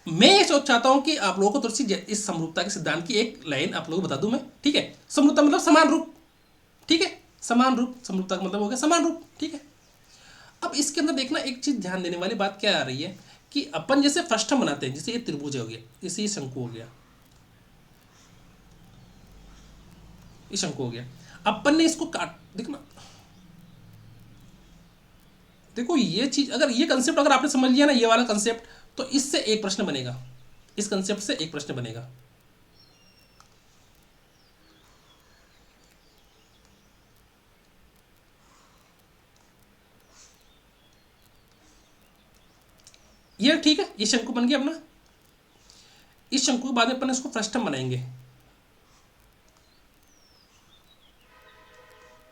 मैं ये सोच चाहता हूँ कि आप लोगों को थोड़ी सी इस समरूपता के सिद्धांत की एक लाइन आप लोगों को बता दूं मैं, ठीक है। समरूपता मतलब समान रूप, ठीक है, समान रूप, समरूपता का मतलब हो गया समान रूप, ठीक है। अब इसके अंदर देखना एक चीज ध्यान देने वाली बात क्या आ रही है कि अपन जैसे फ्रस्टम बनाते हैं, जैसे ये त्रिभुज हो गया, जैसे ये शंकु हो गया, ये शंकु हो गया, अपन ने इसको काट देखना, देखो ये चीज अगर ये कंसेप्ट अगर आपने समझ लिया ना, ये वाला कंसेप्ट, तो इससे एक प्रश्न बनेगा, इस कंसेप्ट से एक प्रश्न बनेगा। ये ठीक है, ये शंकु बन गया अपना, इस शंकु के बाद में अपन इसको फ्रस्टम बनाएंगे,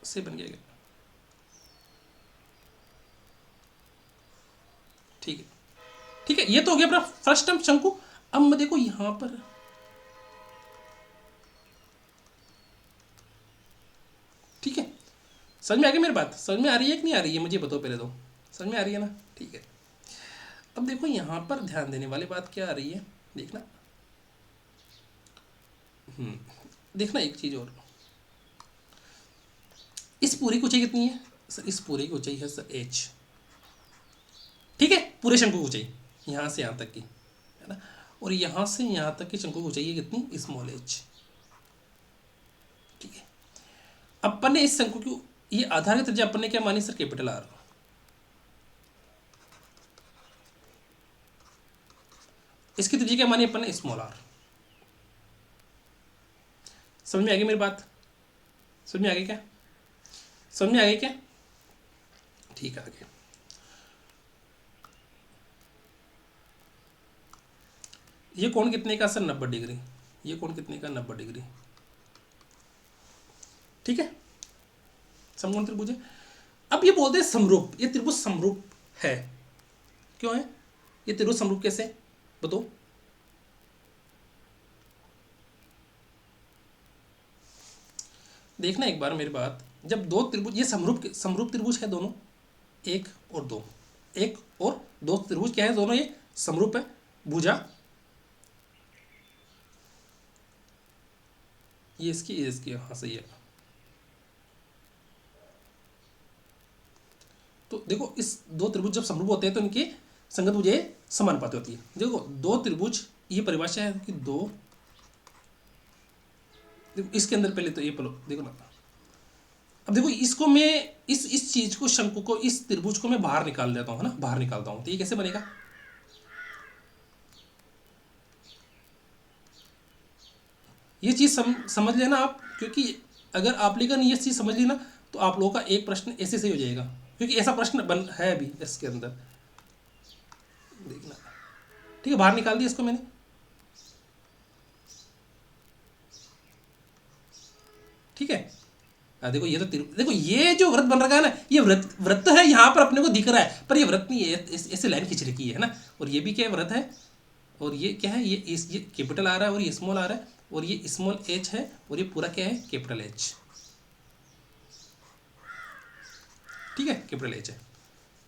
से बन गया, ठीक है, ठीक है, ये तो हो गया अपना फ्रस्टम शंकु। अब मैं देखो यहां पर, ठीक है, समझ में आ गई मेरी बात, समझ में आ रही है कि नहीं आ रही है, मुझे बताओ पहले तो, समझ में आ रही है ना, ठीक है। अब देखो यहां पर ध्यान देने वाली बात क्या आ रही है, देखना, देखना एक चीज और, इस पूरी की ऊंचाई कितनी है सर, इस पूरी की ऊंचाई है सर एच, ठीक है, पूरे शंकु की ऊंचाई यहां से यहां तक की है ना, और यहां से यहां तक की शंकु की ऊंचाई है कितनी, स्मॉल एच, ठीक है। अपन ने इस शंकु की ये आधार की त्रिज्या अपन ने क्या मानी सर, कैपिटल आर, इसकी त्रिज्या क्या मानी अपन ने, स्मॉल आर। समझ में आ गई मेरी बात, समझ में आ गई क्या, समझ में आ गई क्या, ठीक है आगे। ये कोण कितने का सर, 90 डिग्री, ये कोण कितने का, 90 डिग्री, ठीक है, समकोण त्रिभुज है। अब ये बोलते हैं समरूप, ये त्रिभुज समरूप है, क्यों है ये त्रिभुज समरूप, कैसे बताओ, देखना एक बार मेरी बात, जब दो त्रिभुज, ये समरूप त्रिभुज है दोनों, एक और दो, एक और दो त्रिभुज क्या है, दोनों ये समरूप है, भुजा ये इसकी हाँ सही है। तो देखो इस दो त्रिभुज जब समरूप होते हैं तो इनकी संगत भुजाएं समानुपाती होती है। देखो दो त्रिभुज, ये परिभाषा है कि दो, देखो इसके अंदर पहले तो ये पलो देखो ना, अब देखो इसको मैं इस चीज को, शंकु को, इस त्रिभुज को मैं बाहर निकाल देता हूँ, है ना, बाहर निकालता हूँ, तो ये कैसे बनेगा, ये चीज समझ लेना आप, क्योंकि अगर आप लेकर ये चीज समझ ली ना, तो आप लोगों का एक प्रश्न ऐसे से हो जाएगा, क्योंकि ऐसा प्रश्न बन है अभी इसके अंदर, देखना, ठीक है, बाहर निकाल दिया इसको मैंने, ठीक है। देखो ये तो देखो ये जो व्रत बन रखा है ना, ये व्रत है, यहाँ पर अपने को दिख रहा है, पर ये व्रत नहीं है, ऐसे लाइन खींच रखी है ना, और ये भी क्या व्रत है, और ये क्या है, ये कैपिटल आ रहा है और ये स्मॉल आ रहा है, और ये स्मॉल एच है, और ये पूरा क्या है, कैपिटल एच, ठीक है, कैपिटल एच है,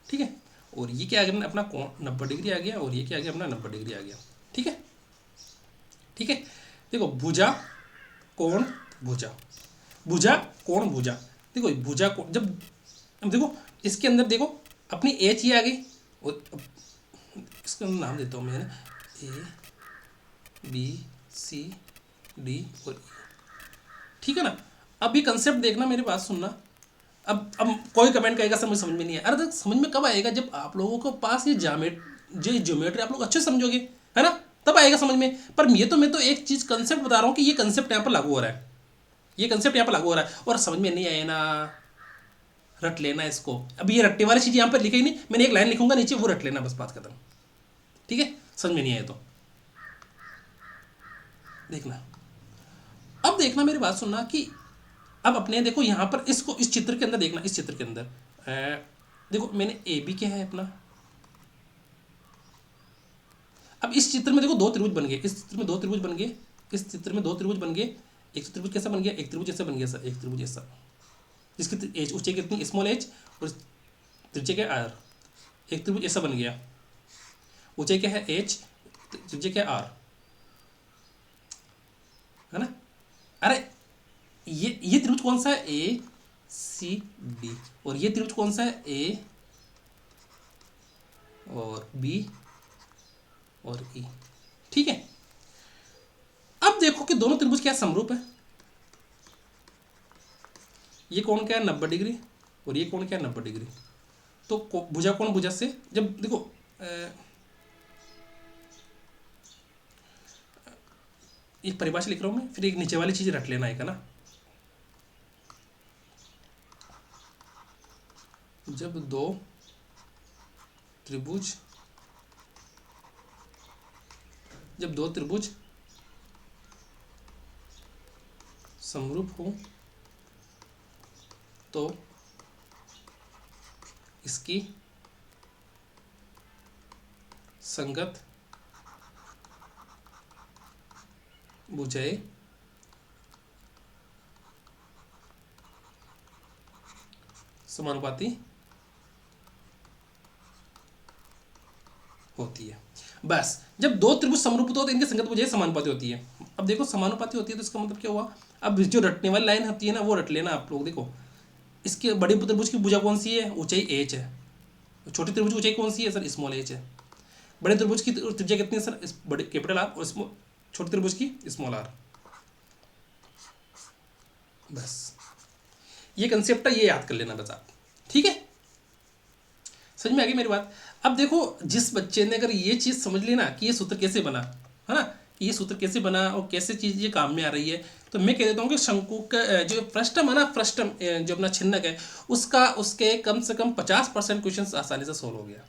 ठीक है। और ये क्या आ गया अपना कोण 90 डिग्री आ गया, और ये क्या आ गया अपना 90 डिग्री आ गया, ठीक है, ठीक है। देखो भुजा कोण भुजा, भुजा कोण भुजा, देखो भुजा कोण जब, अब देखो इसके अंदर देखो अपनी एच ही आ गई, और इसका नाम देता हूँ मैं ना, ए बी सी डी और ई, ठीक है ना। अब ये कंसेप्ट देखना, मेरी बात सुनना, अब कोई कमेंट करेगा सर मुझे समझ में नहीं है, अरे तो समझ में कब आएगा, जब आप लोगों को पास ये ज्योमेट्री आप लोग अच्छे समझोगे, है ना, तब आएगा समझ में। पर मैं तो एक चीज कंसेप्ट बता रहा हूँ कि ये कंसेप्ट यहाँ पर लागू हो रहा है, ये कंसेप्ट यहाँ पर लागू हो रहा है, और समझ में नहीं आया ना, रट लेना इसको। अब ये रट्टे वाली चीज यहाँ पर लिखी नहीं, मैंने एक लाइन लिखूंगा नीचे, वो रट लेना, बस बात खत्म, ठीक है, समझ में नहीं आया तो देखना। अब देखना मेरी बात सुनना कि अब अपने देखो यहाँ पर इसको, इस चित्र के अंदर देखना, इस चित्र के अंदर देखो मैंने ए बी क्या है अपना। अब इस चित्र में देखो दो त्रिभुज बन गए, इस चित्र में दो त्रिभुज बन गए, इस चित्र में दो त्रिभुज बन गए। एक त्रिभुज कैसा बन गया, एक त्रिभुज ऐसा बन गया सर, एक त्रिभुज ऐसा, जिसकी एच ऊंचाई कितनी स्मॉल एच और त्रिज्या क्या आर। एक त्रिभुज ऐसा बन गया, ऊंचाई क्या है एच, त्रिज्या क्या आर, है ना। अरे ये त्रिभुज कौन सा है, ए सी डी, और ये त्रिभुज कौन सा है, ए और बी और ई। ठीक है, अब देखो कि दोनों त्रिभुज क्या समरूप है। ये कोण क्या है 90 डिग्री और ये कोण क्या है 90 डिग्री। तो भुजा कोण भुजा से जब देखो एक परिभाषा लिख रहा हूं मैं, फिर एक नीचे वाली चीज रट लेना है ना। जब दो त्रिभुज समरूप हो तो इसकी संगत भुजाएं समानुपाती होती है। बस जब दो त्रिभुज समरूप होते हैं तो इनकी संगत भुजाएं समानुपाती होती है। अब देखो समानुपाती होती है तो इसका मतलब क्या हुआ, अब जो रटने वाली लाइन होती है ना वो रट लेना आप लोग। देखो इसके बड़े त्रिभुज की भुजा कौन सी है, ऊंचाई एच है। छोटे त्रिभुज की ऊंचाई कौन सी है सर, स्मॉल एच है। बड़े त्रिभुज की त्रिज्या कितनी है सर, बड़े कैपिटल आर, और छोटे त्रिभुज की स्मॉल आर। बस ये कंसेप्ट है, ये याद कर लेना बस आप। ठीक है, समझ में आ गई मेरी बात। अब देखो जिस बच्चे ने अगर ये चीज़ समझ ली ना कि ये सूत्र कैसे बना, है ना, कि ये सूत्र कैसे बना और कैसे चीज़ ये काम में आ रही है, तो मैं कह देता हूँ कि शंकु का जो फ्रस्टम है ना, फ्रस्टम जो अपना छिन्नक है उसके कम से कम 50% क्वेश्चन आसानी से सोल्व हो गया।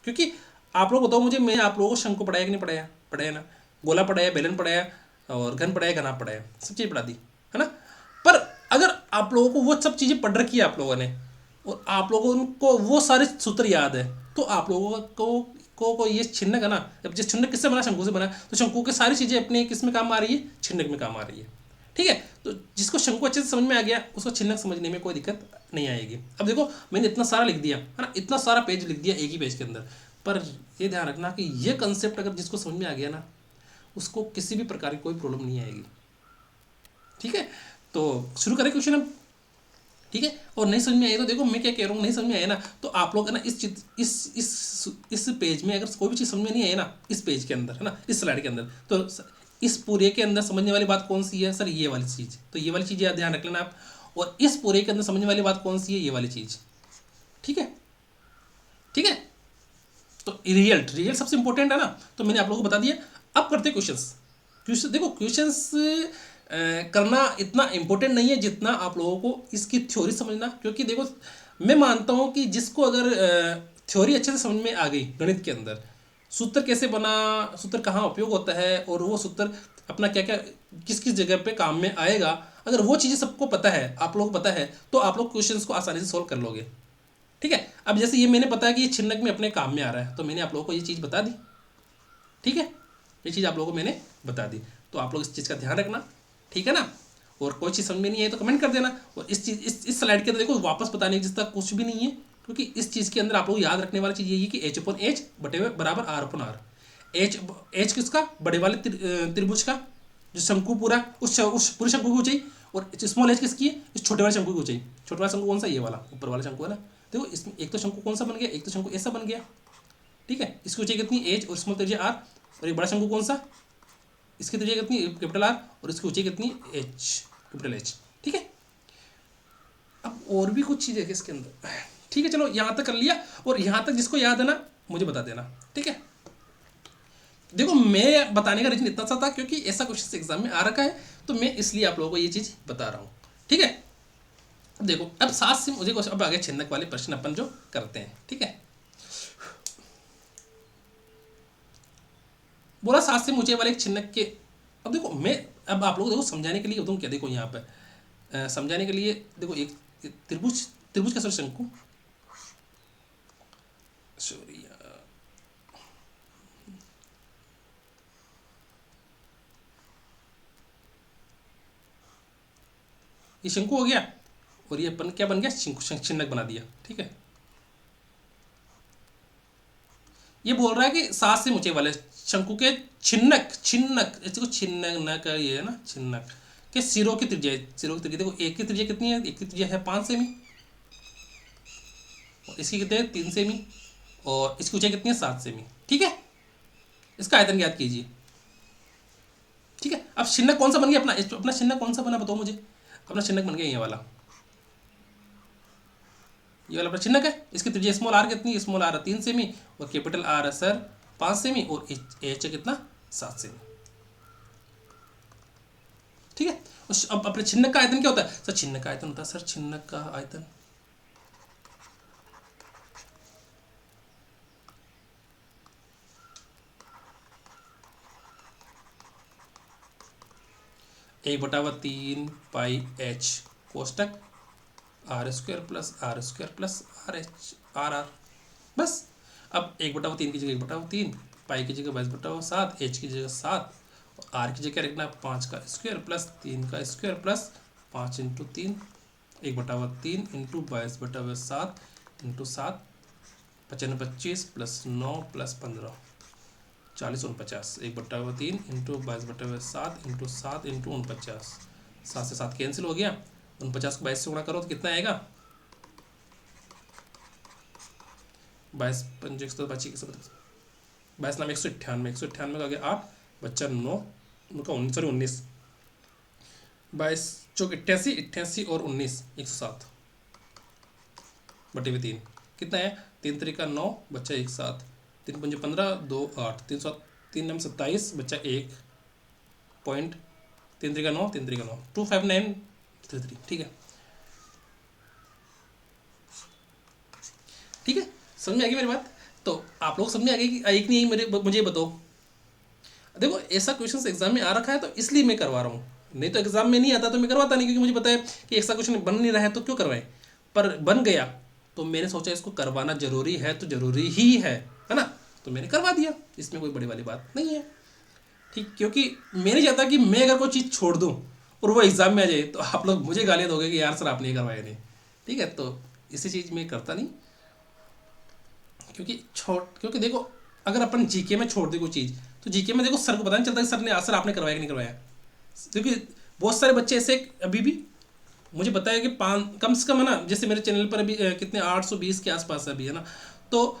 क्योंकि आप लोग बताओ मुझे, मैं आप लोगों को शंकु पढ़ाया कि नहीं पढ़ाया, पढ़ाया ना। गोला पढ़ाया, बेलन पढ़ाया और घन पढ़ाया, घनाभ पढ़ाया, सब चीज़ पढ़ा दी, है ना। पर अगर आप लोगों को वो सब चीज़ें पढ़ रखी है आप लोगों ने और आप लोगों को वो सारे सूत्र याद है, तो आप लोगों को ये छिन्नक है ना, जब जिस छिन्नक किससे बना, शंकु से बना, तो शंकु की सारी चीज़ें अपने किस में काम आ रही है, छिन्नक में काम आ रही है। ठीक है, तो जिसको शंकु अच्छे से समझ में आ गया उसको छिन्नक समझने में कोई दिक्कत नहीं आएगी। अब देखो मैंने इतना सारा लिख दिया है ना, इतना सारा पेज लिख दिया एक ही पेज के अंदर, पर ये ध्यान रखना कि ये कंसेप्ट अगर जिसको समझ में आ गया ना उसको किसी भी प्रकार की कोई प्रॉब्लम नहीं आएगी। ठीक है, तो शुरू करें क्वेश्चन अब। ठीक है, और नहीं समझ में आए तो देखो मैं क्या कह रहा हूँ, नहीं समझ में आए ना तो आप लोग है ना इस पेज में अगर कोई भी चीज़ समझ में नहीं आए ना, इस पेज के अंदर है ना, इस स्लाइड के अंदर, तो इस पूरे के अंदर समझने वाली बात कौन सी है सर, ये वाली चीज़, तो ये वाली चीज़ ध्यान रख लेना आप। और इस पूरे के अंदर समझने वाली बात कौन सी है, ये वाली चीज़। ठीक है, ठीक है, तो रियल सबसे इंपॉर्टेंट है ना, तो मैंने आप लोगों को बता दिया। अब करते क्वेश्चंस। देखो क्वेश्चंस करना इतना इम्पोर्टेंट नहीं है जितना आप लोगों को इसकी थ्योरी समझना। क्योंकि देखो मैं मानता हूँ कि जिसको अगर थ्योरी अच्छे से समझ में आ गई, गणित के अंदर सूत्र कैसे बना, सूत्र कहाँ उपयोग होता है और वो सूत्र अपना क्या क्या किस किस जगह पे काम में आएगा, अगर वो चीज़ें सबको पता है, आप लोगों को पता है, तो आप लोग क्वेश्चंस को आसानी से सोल्व कर लोगे। ठीक है, अब जैसे ये मैंने बताया कि ये छिन्नक में अपने काम में आ रहा है, तो मैंने आप लोगों को ये चीज़ बता दी। ठीक है, ये चीज़ आप लोगों को मैंने बता दी, तो आप लोग इस चीज़ का ध्यान रखना। ठीक है ना, और कोई चीज़ समझ में नहीं आई तो कमेंट कर देना। और इस चीज़ इस स्लाइड के अंदर देखो वापस बताने की जिसका कुछ भी नहीं है, क्योंकि इस चीज़ के अंदर आप लोग याद रखने वाली चीज़ यही है कि H/H बटे बराबर R/R। एच किसका, बड़े वाले त्रिभुज का, जो शंकु पूरा उस पूरे शंकु की ऊंचाई, और स्मॉल एच किसकी है, इस छोटे वाले शंकु की ऊंचाई। छोटे वाला शंकु कौन सा, ये वाला ऊपर वाला शंकु है ना। देखो इसमें एक तो शंकु कौन सा बन गया, एक तो शंकु ऐसा बन गया। ठीक है, इसकी ऊंचाई कितनी एच और स्मॉल त्रिज्या आर, और एक बड़ा शंकु कौन सा, इसकी त्रिज्या कितनी कैपिटल आर और इसकी ऊंचाई कितनी एच कैपिटल एच। ठीक है, अब और भी कुछ चीज़ें है इसके अंदर। ठीक है, चलो यहाँ तक कर लिया, और यहाँ तक जिसको याद है ना मुझे बता देना। ठीक है, देखो मैं बताने का रीजन इतना सा था क्योंकि ऐसा क्वेश्चन एग्जाम में आ रखा है, तो मैं इसलिए आप लोगों को ये चीज़ बता रहा हूँ। ठीक है, अब देखो अब साथ से मुझे अब आगे छिन्नक वाले प्रश्न अपन जो करते हैं। ठीक है, बोला सात से ऊंचे वाले एक छिन्नक के। अब देखो मैं अब आप लोग देखो समझाने के लिए बताऊँ क्या, देखो यहाँ पे समझाने के लिए देखो एक त्रिभुज त्रिभुज का सर शंकु, सॉरी, ये शंकु हो गया और ये अपन क्या बन गया, छिन्नक बना दिया। ठीक है, ये बोल रहा है कि 7 से ऊंचे वाले शंकु के छिन्नक, छिन्नक इसको छिन्नक न का ये है ना, छिन्नक के सिरों की त्रिज्या, सिरों की त्रिज्या देखो, एक की त्रिज्या कितनी है, एक की त्रिज्या है 5 सेमी, और इसकी कितनी है 3 सेमी, और इसकी ऊंचाई कितनी है 7 सेमी। ठीक है, इसका आयतन ज्ञात कीजिए। ठीक है, अब छिन्नक कौन सा बन गया अपना, अपना छिन्नक कौन सा बना बताओ मुझे। अपना छिन्नक बन गया ये वाला, ये वाला अपना छिन्नक है। इसकी त्रिज्या स्मॉल आर कितनी, स्मॉल आर 3 सेमी, और कैपिटल आर है सर 5 सेमी, और एच है कितना 7 सेमी। ठीक है, अब अपने छिन्नक का आयतन क्या होता है सर, छिन्नक का आयतन होता है सर, छिन्नक का आयतन एक बटा हुआ 3 पाई एच कोष्टक R square plus R H R R, बस। अब एक बटा हुआ 3 की जगह एक बटा हुआ 3, पाई की जगह 22 बटा हुआ 7, एच की जगह 7, और आर की जगह क्या रखना है 5 का स्क्वायर प्लस 3 का स्क्वायर प्लस 5 इंटू 3, एक बटा हुआ 3 इंटू 22 बटा हुआ 7 इंटू 7, 55 25 प्लस 9 प्लस 15 40 49, एक बटा हुआ 3 इंटू 22 बटा हुआ 7 इंटू 7 इंटू 49, 7 से 7 कैंसिल हो गया, 49 को 22 से गुणा करो तो कितना आएगा, 22 पंजे 22 नाम 198, 198 का आ गया 8, बच्चा 9 उनका 19 सॉरी 19, 22 चौक 88, 88 और 19 107 बटे में 3 कितना है, 3 तरीका 9 बच्चा 1 7, 3 पंजे 15 2 8, 3 नाम 27 बच्चा 1 पॉइंट, 3 तरीका 9 3 तरीका 9 25933। ठीक है, ठीक है, समझ में आ गई मेरी बात। तो आप लोग समझ में आ गई कि आई कि नहीं, मेरे मुझे बताओ। देखो ऐसा क्वेश्चन एग्जाम में आ रखा है तो इसलिए मैं करवा रहा हूँ, नहीं तो एग्जाम में नहीं आता तो मैं करवाता नहीं, क्योंकि मुझे पता है कि ऐसा क्वेश्चन बन नहीं रहा है तो क्यों करवाएं, पर बन गया तो मैंने सोचा इसको करवाना जरूरी है, तो जरूरी ही है ना, तो मैंने करवा दिया, इसमें कोई बड़ी वाली बात नहीं है। ठीक, क्योंकि मैं नहीं चाहता कि मैं अगर कोई चीज़ छोड़ दूँ और वो एग्जाम में आ जाए तो आप लोग मुझे गालियाँ दोगे कि यार सर आपने करवाया नहीं। ठीक है, तो इसी चीज़ में करता नहीं, क्योंकि देखो अगर अपन जीके में छोड़ दे कोई चीज़ तो जीके में देखो सर को पता नहीं चलता कि सर ने, सर आपने करवाया कि नहीं करवाया, क्योंकि बहुत सारे बच्चे ऐसे अभी भी मुझे पता है कि कम से कम है ना, जैसे मेरे चैनल पर अभी कितने 820 के आसपास अभी है ना, तो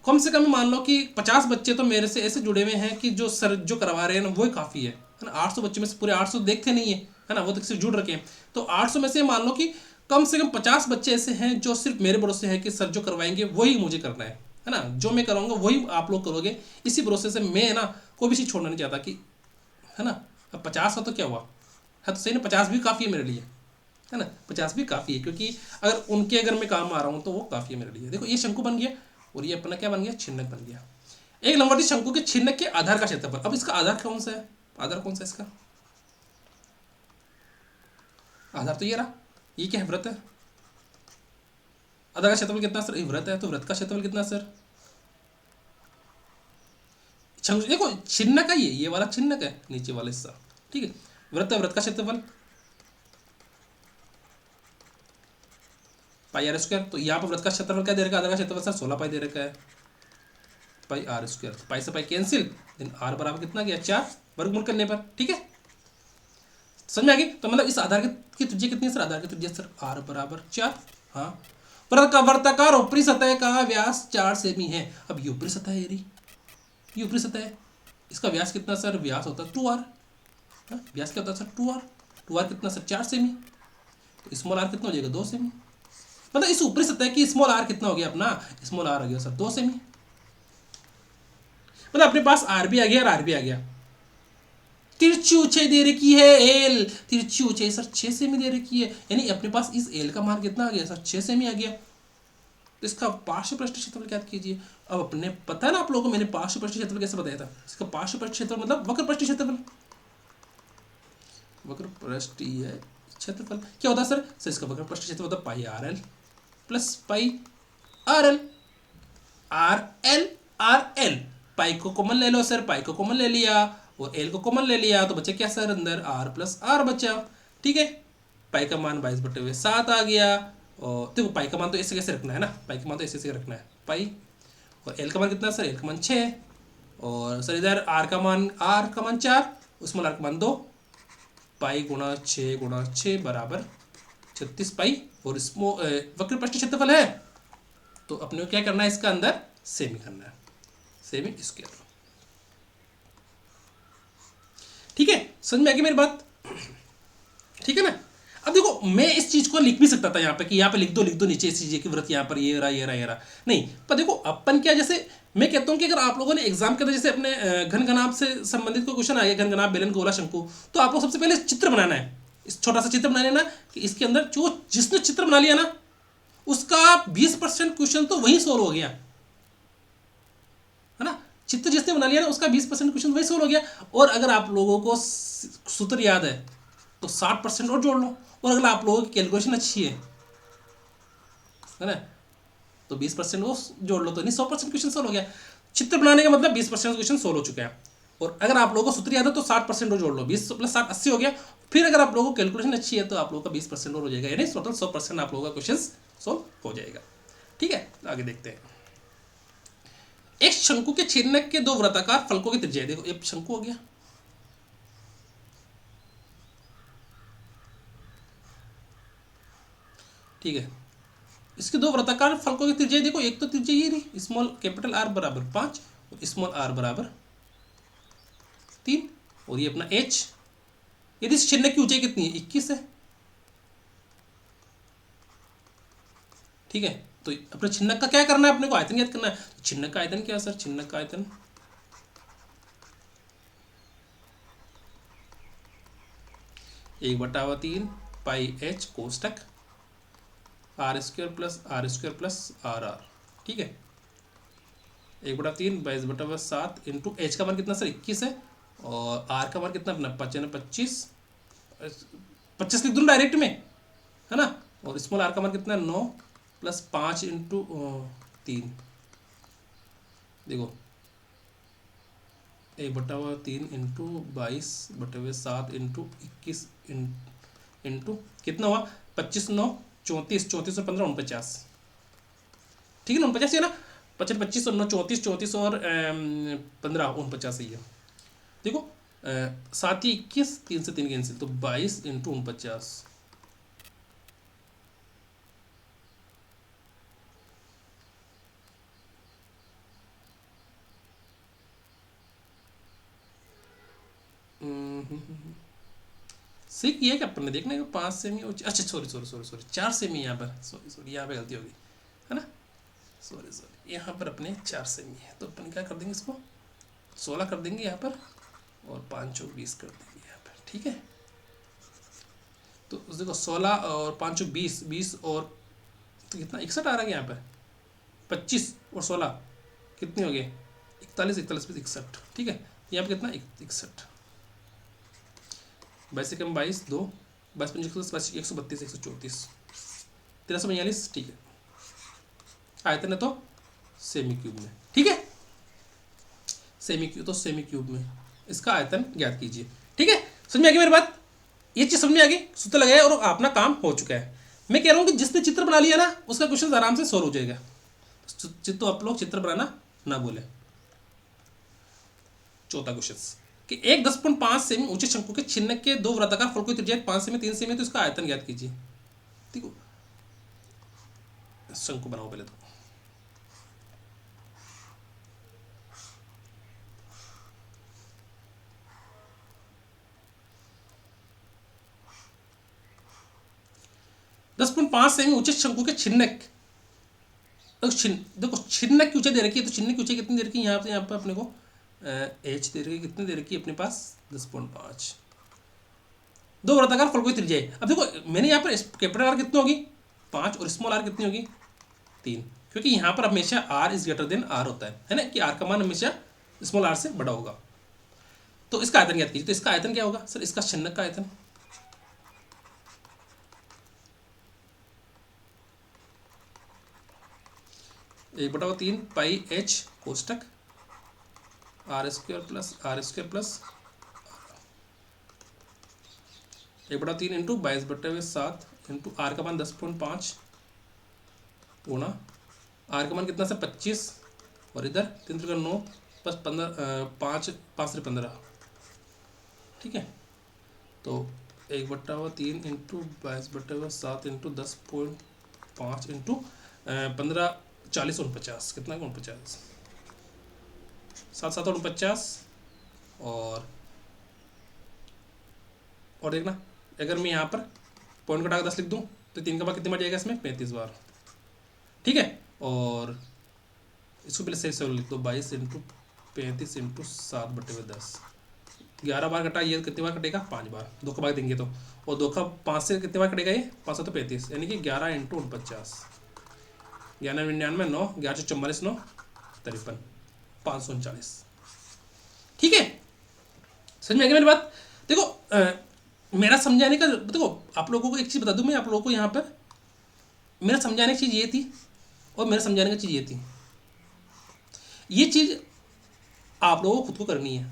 कम से कम मान लो कि 50 बच्चे तो मेरे से ऐसे जुड़े हुए हैं कि जो सर जो करवा रहे हैं ना वही काफ़ी है ना। 800 बच्चे में से पूरे 800 देखते नहीं है ना, वो तो सिर्फ जुड़ रखे हैं, तो 800 में से मान लो कि कम से कम 50 बच्चे ऐसे हैं जो सिर्फ मेरे भरोसे हैं कि सर जो करवाएंगे वही मुझे करना है ना, जो मैं कराऊंगा वही आप लोग करोगे, इसी भरोसे से मैं ना कोई भी चीज़ छोड़ना नहीं चाहता कि, है ना। अब 50 हो तो क्या हुआ, है तो सही ना, 50 भी काफ़ी है मेरे लिए, है ना, 50 भी काफ़ी है, क्योंकि अगर मैं काम आ रहा हूँ तो वो काफ़ी है मेरे लिए। देखो ये शंकु बन गया और ये अपना क्या बन गया, छिन्नक बन गया। एक लंबवती शंकु के छिन्नक के आधार का क्षेत्रफल, अब इसका आधार कौन सा है, आधार कौन सा है इसका, आधार तो ये रहा, ये क्या है वृत्त है, आधार का क्षेत्रफल कितना सर, ये वृत्त है तो वृत्त का क्षेत्रफल कितना सर, देखो छिन्नक है ये वाला छिन्नक है नीचे वाला हिस्सा। ठीक है, वृत्त है, वृत्त का क्षेत्रफल पाई आर स्क्वायर, तो यहाँ पर वृत्त का क्षेत्रफल क्या दे रखा है, आधार का क्षेत्रफल सर 16 पाई दे रखा है, पाई आर स्क्वायर, पाई से पाई कैंसिल, देन आर बराबर कितना गया 4 वर्गमूल करने पर। ठीक है, समझ में आ गई। तो मतलब इस आधार की त्रिज्या कितनी है सर, आधार की त्रिज्या सर आर बराबर 4। हाँ, वर्ताकार ऊपरी सतह का व्यास 4 सेमी है। अब ये ऊपरी सतह है, ये ऊपरी सतह है, इसका व्यास कितना सर, व्यास होता है 2r, व्यास क्या होता है सर 2r, 2r कितना सर 4 सेमी, तो स्मॉल आर कितना हो जाएगा 2 सेमी, मतलब इस ऊपरी सतह की स्मॉल आर कितना हो गया अपना, स्मॉल आर आ गया सर 2 सेमी, मतलब अपने पास आर भी आ गया और आर भी आ गया। तिरछी ऊंचाई दे रखी है एल, तिरछी ऊंचाई सर 6 सेमी दे रखी है, यानी अपने पास इस एल का मान कितना आ गया सर 6 सेमी आ गया। तो इसका पार्श्व पृष्ठ क्षेत्रफल क्या कीजिए। अब अपने पता है ना आप लोगों को, मैंने पार्श्व पृष्ठ क्षेत्रफल कैसे बताया था, इसका पार्श्व पृष्ठ क्षेत्रफल मतलब वक्र पृष्ठ क्षेत्रफल, वक्र पृष्ठीय क्षेत्रफल क्या होता है सर, इसका वक्र पृष्ठ क्षेत्रफल होता है pi R L plus pi R L. RL pi को कॉमन ले लो सर, पाई को कॉमन ले लिया और एल को कॉमन ले लिया तो बचे क्या सर अंदर R प्लस R बचा। ठीक है, पाई का मान 22/7 आ गया। और देखो पाई का मान तो ऐसे कैसे रखना है ना, पाई का मान तो ऐसे रखना है पाई। और एल का मान कितना सर, एल का मान 6 और सर इधर R का मान 4, उसमें R का मान 2, पाई गुणा 6 बराबर 36 पाई। और इसमें वक्र पृष्ठ क्षेत्रफल है तो अपने को क्या करना है, इसका अंदर सेमी करना है, सेमी स्क्वायर। ठीक है, समझ में आ गई मेरी बात? ठीक है ना। अब देखो मैं इस चीज को लिख भी सकता था यहाँ पे कि यहाँ पे लिख दो नीचे इस चीज की व्रत यहाँ पर ये रहा नहीं, पर देखो अपन क्या, जैसे मैं कहता हूँ कि अगर आप लोगों ने एग्जाम के अंदर जैसे अपने घन घनाभ से संबंधित कोई क्वेश्चन आ गया, घन घनाभ बेलन गोला शंकु, तो आप लोग सबसे पहले चित्र बनाना है, इस छोटा सा चित्र बना लेना कि इसके अंदर जो जिसने चित्र बना लिया ना उसका 20% क्वेश्चन तो वही सोल्व हो गया है ना। चित्र जिसने बना लिया ना उसका 20% क्वेश्चन वही सोल्व हो गया। और अगर आप लोगों को सूत्र याद है तो 60% और जोड़ लो, और अगर आप लोगों की कैलकुलेशन अच्छी है ना तो 20% वो जोड़ लो, तो नहीं 100% क्वेश्चन सोल्व हो गया। चित्र बनाने का मतलब 20% क्वेश्चन सोल्व हो चुका है। और अगर आप लोगों को सूत्र याद है तो 60% और जोड़ लो, 20 + 60 80 हो गया। फिर अगर आप लोगों को कैलकुलेशन अच्छी है तो आप लोगों का 20% और हो जाएगा, यानी टोटल 100% आप लोगों का क्वेश्चन सोल्व हो जाएगा। ठीक है, आगे देखते हैं। एक शंकु के छेदनक के दो वृत्ताकार फलकों की त्रिज्या, देखो ये शंकु हो गया, ठीक है। इसके दो वृत्ताकार फलकों की त्रिज्या देखो, एक तो त्रिज्या ये रही स्मॉल कैपिटल R बराबर 5 और स्मॉल r बराबर 3, और ये अपना h। यदि इस छेदनक की ऊंचाई कितनी है, 21 है। ठीक है, तो अपने छिन्नक का क्या करना है, अपने को आयतन ज्ञात करना है। तो छिन्नक का आयतन क्या है सर, छिन्नक का आयतन 1/3 पाई h कोष्टक r² प्लस RR। ठीक है, 1/3 22/7 इंटू h का मान कितना सर 21 है और r का मान कितना अपना 25 लिख दूँ डायरेक्ट में है ना। और स्मॉल r का मान कितना 9 + 5 इंटू 3, देखो 1/3 इंटू 22/7 इंटू 21 इंटू कितना हुआ 25 9 34 34 और 15 49। ठीक है ना, 49 है ना, 25 और 9 34 34 और 15 49 ही है। देखो 7 ही 21, 3 से 3 कैंसिल, तो 22 इंटू 49। सीख ये क्या अपन ने देखना है 5 सेमी, अच्छा सॉरी 4 सेमी यहाँ पर, सॉरी यहाँ पे गलती होगी है ना, सॉरी यहाँ पर अपने 4 सेमी है, तो अपन क्या कर देंगे इसको 16 कर देंगे यहाँ पर और 5 चौक 20 कर देंगे यहाँ पर। ठीक है, तो देखो 16 और 5 चौक 20, 20 और तो कितना 61 आ रहा है यहाँ पर, 25 और 16 कितने हो गए 41, 41 + 61। ठीक है, यहाँ पर कितना 61, 22 कम 22 2 22 25 132 134 1342। ठीक है, आयतन है तो सेमी क्यूब में। ठीक है, सेमी क्यूब में इसका आयतन ज्ञात कीजिए। ठीक है, समझ में आ गई मेरी बात, ये चीज समझ में आ गई, सूत्र लगाया और अपना काम हो चुका है। मैं कह रहा हूँ कि जिसने चित्र बना लिया ना उसका क्वेश्चन आराम से सोल्व हो जाएगा। तो आप लोग चित्र बनाना ना बोले। चौथा क्वेश्चन कि एक 10.5 सेमी ऊंचे शंकु के छिन्नक के दो वृत्ताकार फलकों की त्रिज्या 5 सेमी 3 सेमी, तो इसका आयतन ज्ञात कीजिए। देखो शंकु बनाओ पहले तो, दस पॉइंट 5 सेमी ऊंचे शंकु के छिन्नक, देखो छिन्नक की ऊंचाई दे रखी है, तो छिन्नक की ऊंचाई कितनी दे रखी है यहाँ पे अपने को h दे रखी है, कितनी दे रखी है अपने पास 10.5, दो वृत्ताकार फलकों की त्रिज्या। अब देखो मैंने यहाँ पर कैपिटल R कितनी होगी 5 और स्मॉल r कितनी होगी 3, क्योंकि यहाँ पर हमेशा r is greater than r होता है ना, कि r का मान हमेशा स्मॉल r से बड़ा होगा। तो इसका आयतन ज्ञात कीजिए, तो इसका आयतन क्या होगा सर, इसका छिन्नक का आयतन 1/3 पाई एच कोष्टक R square plus 1/3 into 22/7 into R का मान 10.5 गुणा आर का मान कितना सर 25 और इधर 3 का 9 प्लस 15 5 से 15। ठीक है, तो 1/3 इंटू 22/7 इंटू 10.5 इंटू 15 40 49 कितना 49 7 7 49 और देखना अगर मैं यहाँ पर पॉइंट कटा 10 लिख दूँ तो 3 का बार कितनी बार जाएगा इसमें 35 बार। ठीक है, और इसको पहले सही लिख दो 22 इंटू 35 इंटू 7/10 11 बार कटा, ये कितनी बार कटेगा 5 बार, 2 का भाग देंगे तो, और 2 का 5 से कितनी बार कटेगा ये 5 तो 35 यानी कि 11 इंटू 49 11 99 9 11 44 9 53 539। ठीक है, समझ में आ गई मेरी बात। देखो मेरा समझाने का, देखो आप लोगों को एक चीज़ बता दूं मैं आप लोगों को, यहाँ पर मेरा समझाने की चीज़ ये थी और मेरा समझाने की चीज़ ये थी, ये चीज़ आप लोगों को खुद को करनी है।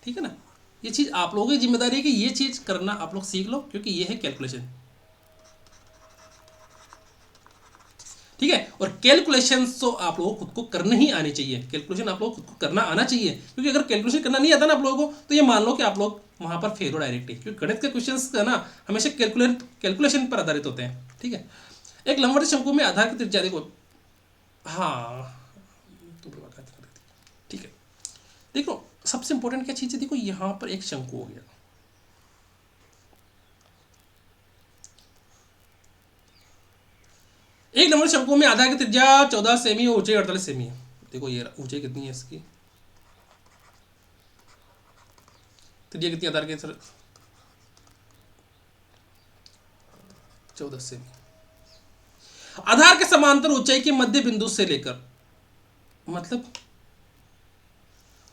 ठीक है ना, ये चीज़ आप लोगों की जिम्मेदारी है कि ये चीज़ करना आप लोग सीख लो, क्योंकि ये है कैलकुलेशन। ठीक है, और कैलकुलेशन तो आप लोगों को खुद को करना ही आनी चाहिए, कैलकुलेशन आप लोगों को खुद को करना आना चाहिए, क्योंकि अगर कैलकुलेशन करना नहीं आता ना आप लोगों को तो ये मान लो कि आप लोग वहाँ पर फेल हो डायरेक्टली, क्योंकि गणित के क्वेश्चंस का ना हमेशा कैलकुलेशन पर आधारित होते हैं। ठीक है, एक लंबवत शंकु में आधार की त्रिज्या देखो, हाँ तो ठीक है, देखो सबसे इंपॉर्टेंट क्या चीज़ है, देखो यहाँ पर एक शंकु हो गया, एक नंबर शंकु में आधार की त्रिज्या 14 सेमी और ऊंचाई 48 सेमी है। देखो ये ऊंचाई कितनी है इसकी, त्रिज्या कितनी आधार की सर 14 सेमी। आधार के समांतर ऊंचाई के मध्य बिंदु से लेकर, मतलब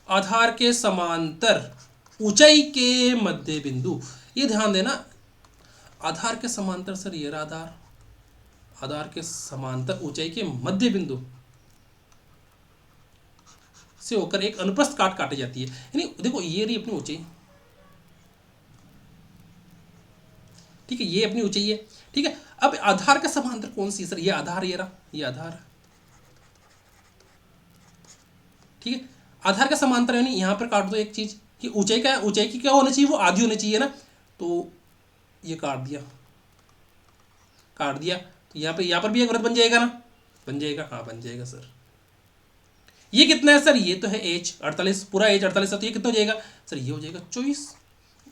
आधार के समांतर ऊंचाई के मध्य बिंदु, ये ध्यान देना, आधार के समांतर सर ये आधार, आधार के समांतर ऊंचाई के मध्य बिंदु से होकर एक अनुप्रस्थ काट काटी जाती है। यानी देखो ये रही अपनी ऊंचाई, ठीक है, ये अपनी ऊंचाई है। ठीक है, अब आधार के समांतर कौन सी सर, ये आधार, ये रहा ये आधार। ठीक है, आधार के समांतर यानी यहां पर काट दो एक चीज कि ऊंचाई का, ऊंचाई की क्या होनी चाहिए, वो आधी होनी चाहिए ना, तो ये काट दिया, काट दिया तो यहाँ पर भी एक वृत्त बन जाएगा ना, बन जाएगा, हाँ बन जाएगा सर। ये कितना है सर, ये तो है एच 48, पूरा एच 48 है, तो ये कितना हो जाएगा सर, ये हो जाएगा 24,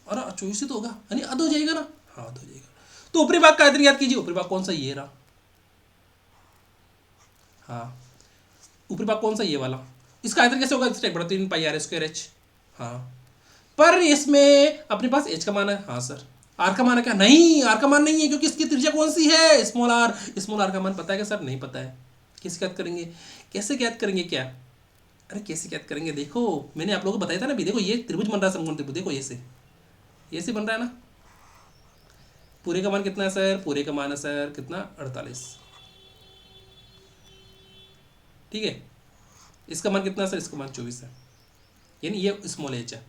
अरे 24 ही तो होगा, यानी आधा हो जाएगा ना, हाँ आधा हो जाएगा। तो ऊपरी भाग का आयतन याद कीजिए, ऊपरी भाग कौन सा, ये रहा, हाँ ऊपरी भाग कौन सा, ये वाला, इसका आयतन कैसे होगा, 1/3 पाई आर स्क्वायर एच। हाँ, पर इसमें अपने पास एच का मान है, हाँ सर, आर का मान है क्या, नहीं आर का मान नहीं है, क्योंकि इसकी त्रिज्या कौन सी है, स्मॉल आर। स्मॉल आर का मान पता है क्या सर, नहीं पता है, कैसे ज्ञात करेंगे, कैसे ज्ञात करेंगे क्या, अरे कैसे ज्ञात करेंगे, देखो मैंने आप लोगों को बताया था ना भी, देखो ये त्रिभुज बन रहा है समकोण त्रिभुज, देखो ये से बन रहा है ना, पूरे का मान कितना है सर, पूरे का मान है सर कितना 48। ठीक है, इसका मान कितना है सर, इसका मान 24 है, यानी ये स्मॉल एच है।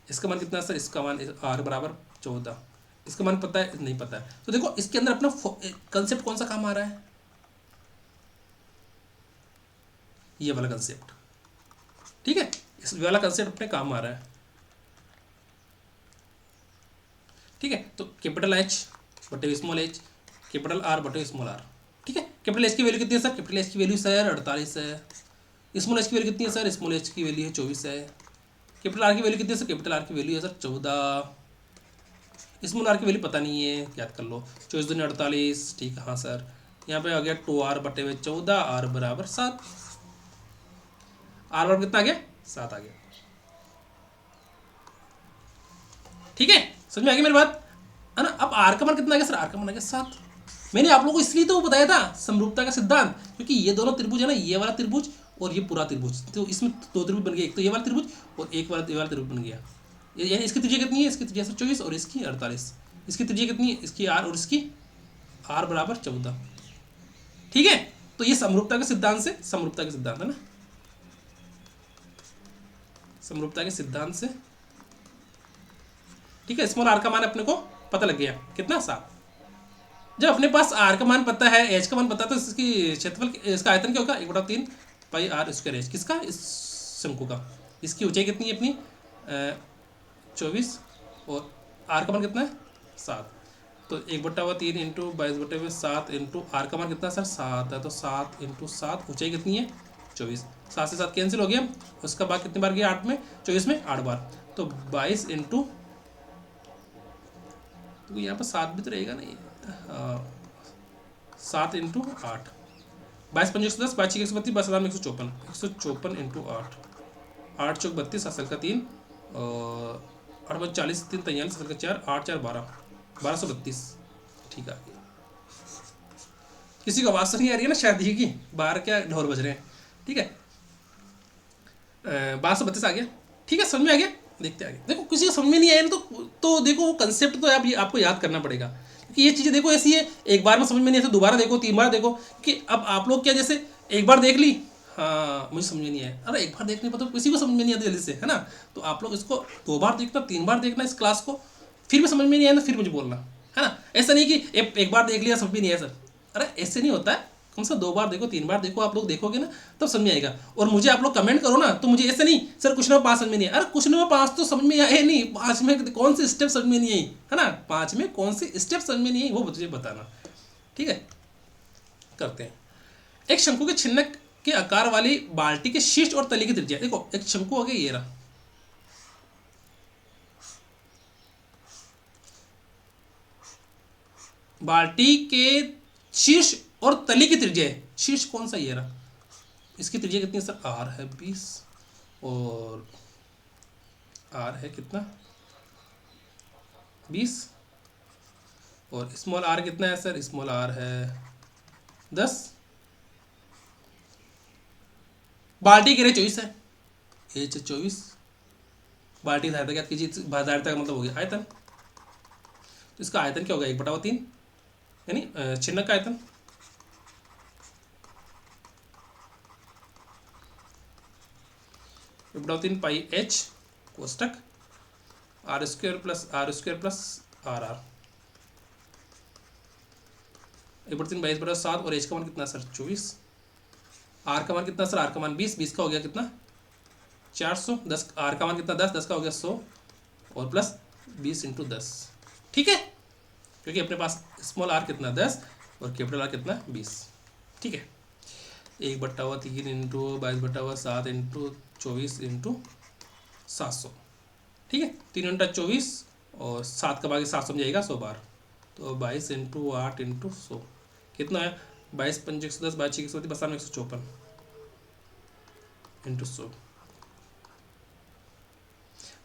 इसका मान कितना है सर, इसका मान आर बराबर 14, इसका मान पता है नहीं पता है। तो देखो इसके अंदर अपना कंसेप्ट कौन सा काम आ रहा है, ये वाला कंसेप्ट। ठीक है, इस वाला कंसेप्ट अपने काम आ रहा है। ठीक है, तो कैपिटल एच बटे स्मॉल एच, कैपिटल आर बटे स्मॉल आर। ठीक है, कैपिटल एच की वैल्यू कितनी है सर, कैपिटल एच की वैल्यू सर 48 है, स्मॉल एच की वैल्यू कितनी है सर, स्मॉल एच की वैल्यू है 24 है, कैपिटल आर की वैल्यू कितनी है सर, कैपिटल आर की वैल्यू है सर 14, स्मॉल आर की वैल्यू पता नहीं है, याद कर लो, 24 दूनी 48। ठीक है, हाँ सर, यहाँ पे आ गया 2r बटे हुए 14, r बराबर 7, r बराबर कितना आ गया 7 आ गया। ठीक है, समझ में आ गई मेरी बात है ना। अब आर का मान कितना आ गया सर, आर का मान आ गया 7। मैंने आप लोगों को इसलिए तो बताया था समरूपता का सिद्धांत, क्योंकि ये दोनों त्रिभुज है ना, ये वाला त्रिभुज और ये पूरा त्रिभुज, तो इसमें 2 त्रिभुज बन गए, एक तो ये वाला त्रिभुज और एक वाला ये वाला त्रिभुज बन गया। यानी इसकी त्रिज्या कितनी है, इसकी त्रिज्या सर 24 और इसकी 48, इसकी त्रिज्या कितनी है, इसकी आर और इसकी आर बराबर 14। ठीक है, तो ये समरूपता के सिद्धांत से, समरूपता के सिद्धांत है ना, समरूपता के सिद्धांत से, ठीक है। स्मॉल आर का मान अपने को पता लग गया कितना, 7। जब अपने पास आर का मान पता है, एच का मान पता है, तो इसकी क्षेत्रफल, इसका आयतन क्या होगा, 1/3 पाई आर स्क्वायर एच, किसका, इस शंकु का। इसकी ऊंचाई कितनी है अपनी, 24, और आर का मान कितना है, 7। तो 1/3 इंटू 22/7 इंटू आर का मान कितना सर, 7 है, तो 7 इंटू 7, ऊंचाई कितनी है, 24। 7 से 7 कैंसिल हो गया, उसका बाद कितनी बार गया, 8 में, 24 में 8 बार, तो 22 इंटू, तो यहाँ पर 7 भी तो रहेगा नहीं, 7 इंटू 8, 22×5 110, 22×6 132, 22,154, 154 इंटू 8, 8 चौक 32, 7 साल का 3, और 8 5 40, 3 43, 7 का 4, 8 4 12, 1232, ठीक है। किसी को आवाज़ तो नहीं आ रही है ना शादी की, बाहर क्या ढोल बज रहे हैं, ठीक है। 1232 आ गया, ठीक है, समझ में आ गया। देखते आगे, देखो किसी को समझ में नहीं आया ना, तो देखो वो कंसेप्ट तो आपको याद करना पड़ेगा, क्योंकि ये चीज़ें देखो ऐसी है, एक बार में समझ में नहीं आती, दोबारा देखो, 3 बार देखो, कि अब आप लोग क्या, जैसे एक बार देख ली, हाँ मुझे समझ में नहीं आया, अरे एक बार देखने पर तो किसी को समझ में नहीं आती जल्दी से, है ना। तो आप लोग इसको 2 बार देखना, 3 बार देखना इस क्लास को, फिर भी समझ में नहीं आया ना, फिर मुझे बोलना, है ना। ऐसा नहीं कि एक बार देख लिया समझ में नहीं आया सर, अरे ऐसे नहीं होता है, कम से कम 2 बार देखो, 3 बार देखो, आप लोग देखोगे ना तब समझ में आएगा। और मुझे आप लोग कमेंट करो ना, तो मुझे ऐसे नहीं सर क्वेश्चन नंबर 5 समझ में नहीं आया, अरे क्वेश्चन नंबर 5 तो समझ में आए नहीं, 5 में कौन सी स्टेप समझ में नहीं आई, है ना, 5 में कौन सी स्टेप समझ में नहीं आई वो मुझे बताना, ठीक है। करते हैं, एक शंकु के छिन्न के आकार वाली बाल्टी के शीर्ष और तली की त्रिज्या, देखो एक शंकु हो गया, ये रहा, बाल्टी के शीर्ष और तली की त्रिज्या है, शीर्ष कौन सा, ये रहा, इसकी त्रिज्या कितनी है सर, आर है 20, और आर है कितना, 20, और स्मॉल आर कितना है सर, स्मॉल आर है 10, बाल्टी की 24 है, एच 24, बाल्टी धारिता क्या कीजिए, धारिता का मतलब हो गया आयतन, तो इसका आयतन क्या होगा, 1/3, यानी छिन्न का आयतन, तीन पाई एच कोष्टक R square plus R R, 1/3 22/7, और एच का मान कितना सर, 24, आर का मान कितना सर, आर का मान 20, 20 का हो गया कितना, 400, 10 आर का मान कितना, 10, 10 का हो गया 100, और प्लस 20 इंटू 10, ठीक है, क्योंकि अपने पास स्मॉल आर कितना 10 और कैपिटल आर कितना 20, ठीक है। 1/3 इंटू 22/7 इंटू 24 इंटू 700, ठीक है, 3 घंटा 24, और 7 का बाकी 700 में जाएगा 100 बार, तो 22 इंटू 8 इंटू 100 कितना है, 22 5 110, 22 130, 52 154 इंटू 100,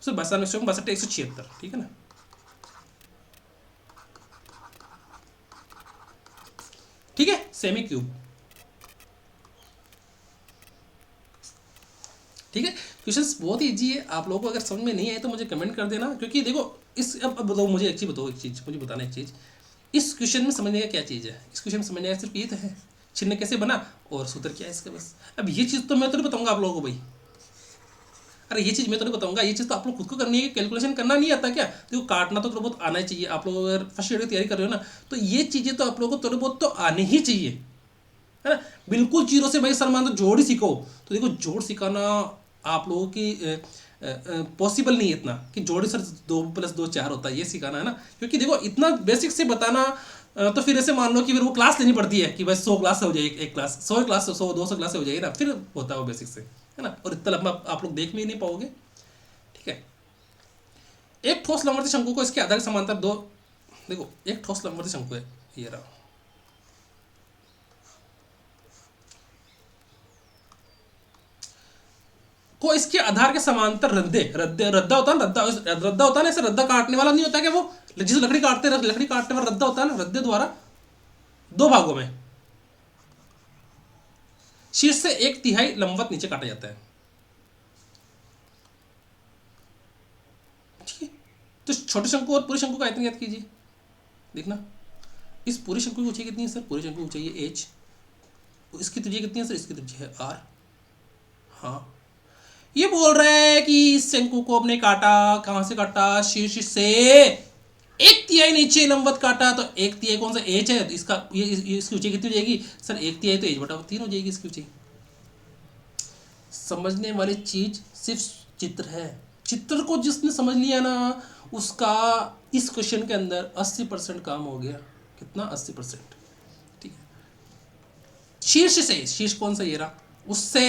सर 52 162 176, ठीक है ना। ठीक है, सेमी क्यूब, ठीक है। क्वेश्चंस बहुत इजी है, आप लोगों को अगर समझ में नहीं आए तो मुझे कमेंट कर देना, क्योंकि देखो इस, अब बताओ मुझे एक चीज़ बताओ, एक चीज़ मुझे बताना, एक चीज़ इस क्वेश्चन में समझने का क्या चीज़ है, इस क्वेश्चन में समझने का सिर्फ ये तो है, छिन्न कैसे बना और सूत्र क्या है इसका, बस। अब ये चीज़ तो मैं तो नहीं बताऊंगा आप लोगों को भाई, अरे ये चीज़ मैं तो नहीं बताऊंगा, ये चीज़ तो आप लोग खुद को करनी है, कैलकुलेशन करना नहीं आता क्या, देखो काटना तो थोड़ा बहुत आना ही चाहिए, आप लोग अगर फर्स्ट ईयर की तैयारी कर रहे हो ना, तो ये चीज़ें तो आप लोगों को थोड़ी बहुत तो आनी ही चाहिए, है ना। बिल्कुल जीरो से भाई सर मान तो जोड़ ही सीखो, तो देखो जोड़ सिखाना आप लोगों की पॉसिबल नहीं है इतना, कि जोड़ सर 2 + 2 4 होता है, ये सिखाना है ना, क्योंकि देखो इतना बेसिक से बताना, तो फिर ऐसे मान लो कि फिर वो क्लास लेनी पड़ती है कि भाई 100 क्लास से हो जाए, एक क्लास 100 क्लास 100 200 क्लास से हो जाएगी ना, फिर होता है वो बेसिक से, है ना, और इतना लंबा आप लोग देख भी नहीं पाओगे, ठीक है। एक ठोस लंबवर्ती शंकु को इसके आधार के समांतर दो, देखो एक ठोस लंबवर्ती शंकु है, ये रहा, को इसके आधार के समांतर रद्दा होता है ना, रद्दा होता है ना, ऐसे रद्दा काटने वाला नहीं होता क्या, वो जिस लकड़ी काटने वाला रद्दा होता है ना, रद्दे द्वारा 2 भागों में शीर्ष से 1/3 लंबवत नीचे काटा जाता है, ठीक है। तो छोटे शंकु और पूरे शंकु का आयतन याद कीजिए, देखना इस पूरे शंकु की ऊंचाई कितनी है सर, पूरे शंकु की ऊंचाई है h, इसकी त्रिज्या कितनी है सर? इसकी त्रिज्या है आर। हाँ, ये बोल रहा है कि इस शंकु को हमने काटा, कहाँ से काटा? शीर्ष से एक तिहाई नीचे लंबवत काटा, तो एक तिहाई कौन सा? एच है, तो इसका ये इसकी ऊंचाई कितनी हो जाएगी सर? एक तिहाई तो एच बटा 3 हो जाएगी इसकी ऊंचाई। समझने वाली चीज सिर्फ चित्र है। चित्र को जिसने समझ लिया ना, उसका इस क्वेश्चन के अंदर 80% काम हो गया। कितना? 80%। ठीक है, शीर्ष से, शीर्ष कौन सा? ये रहा, उससे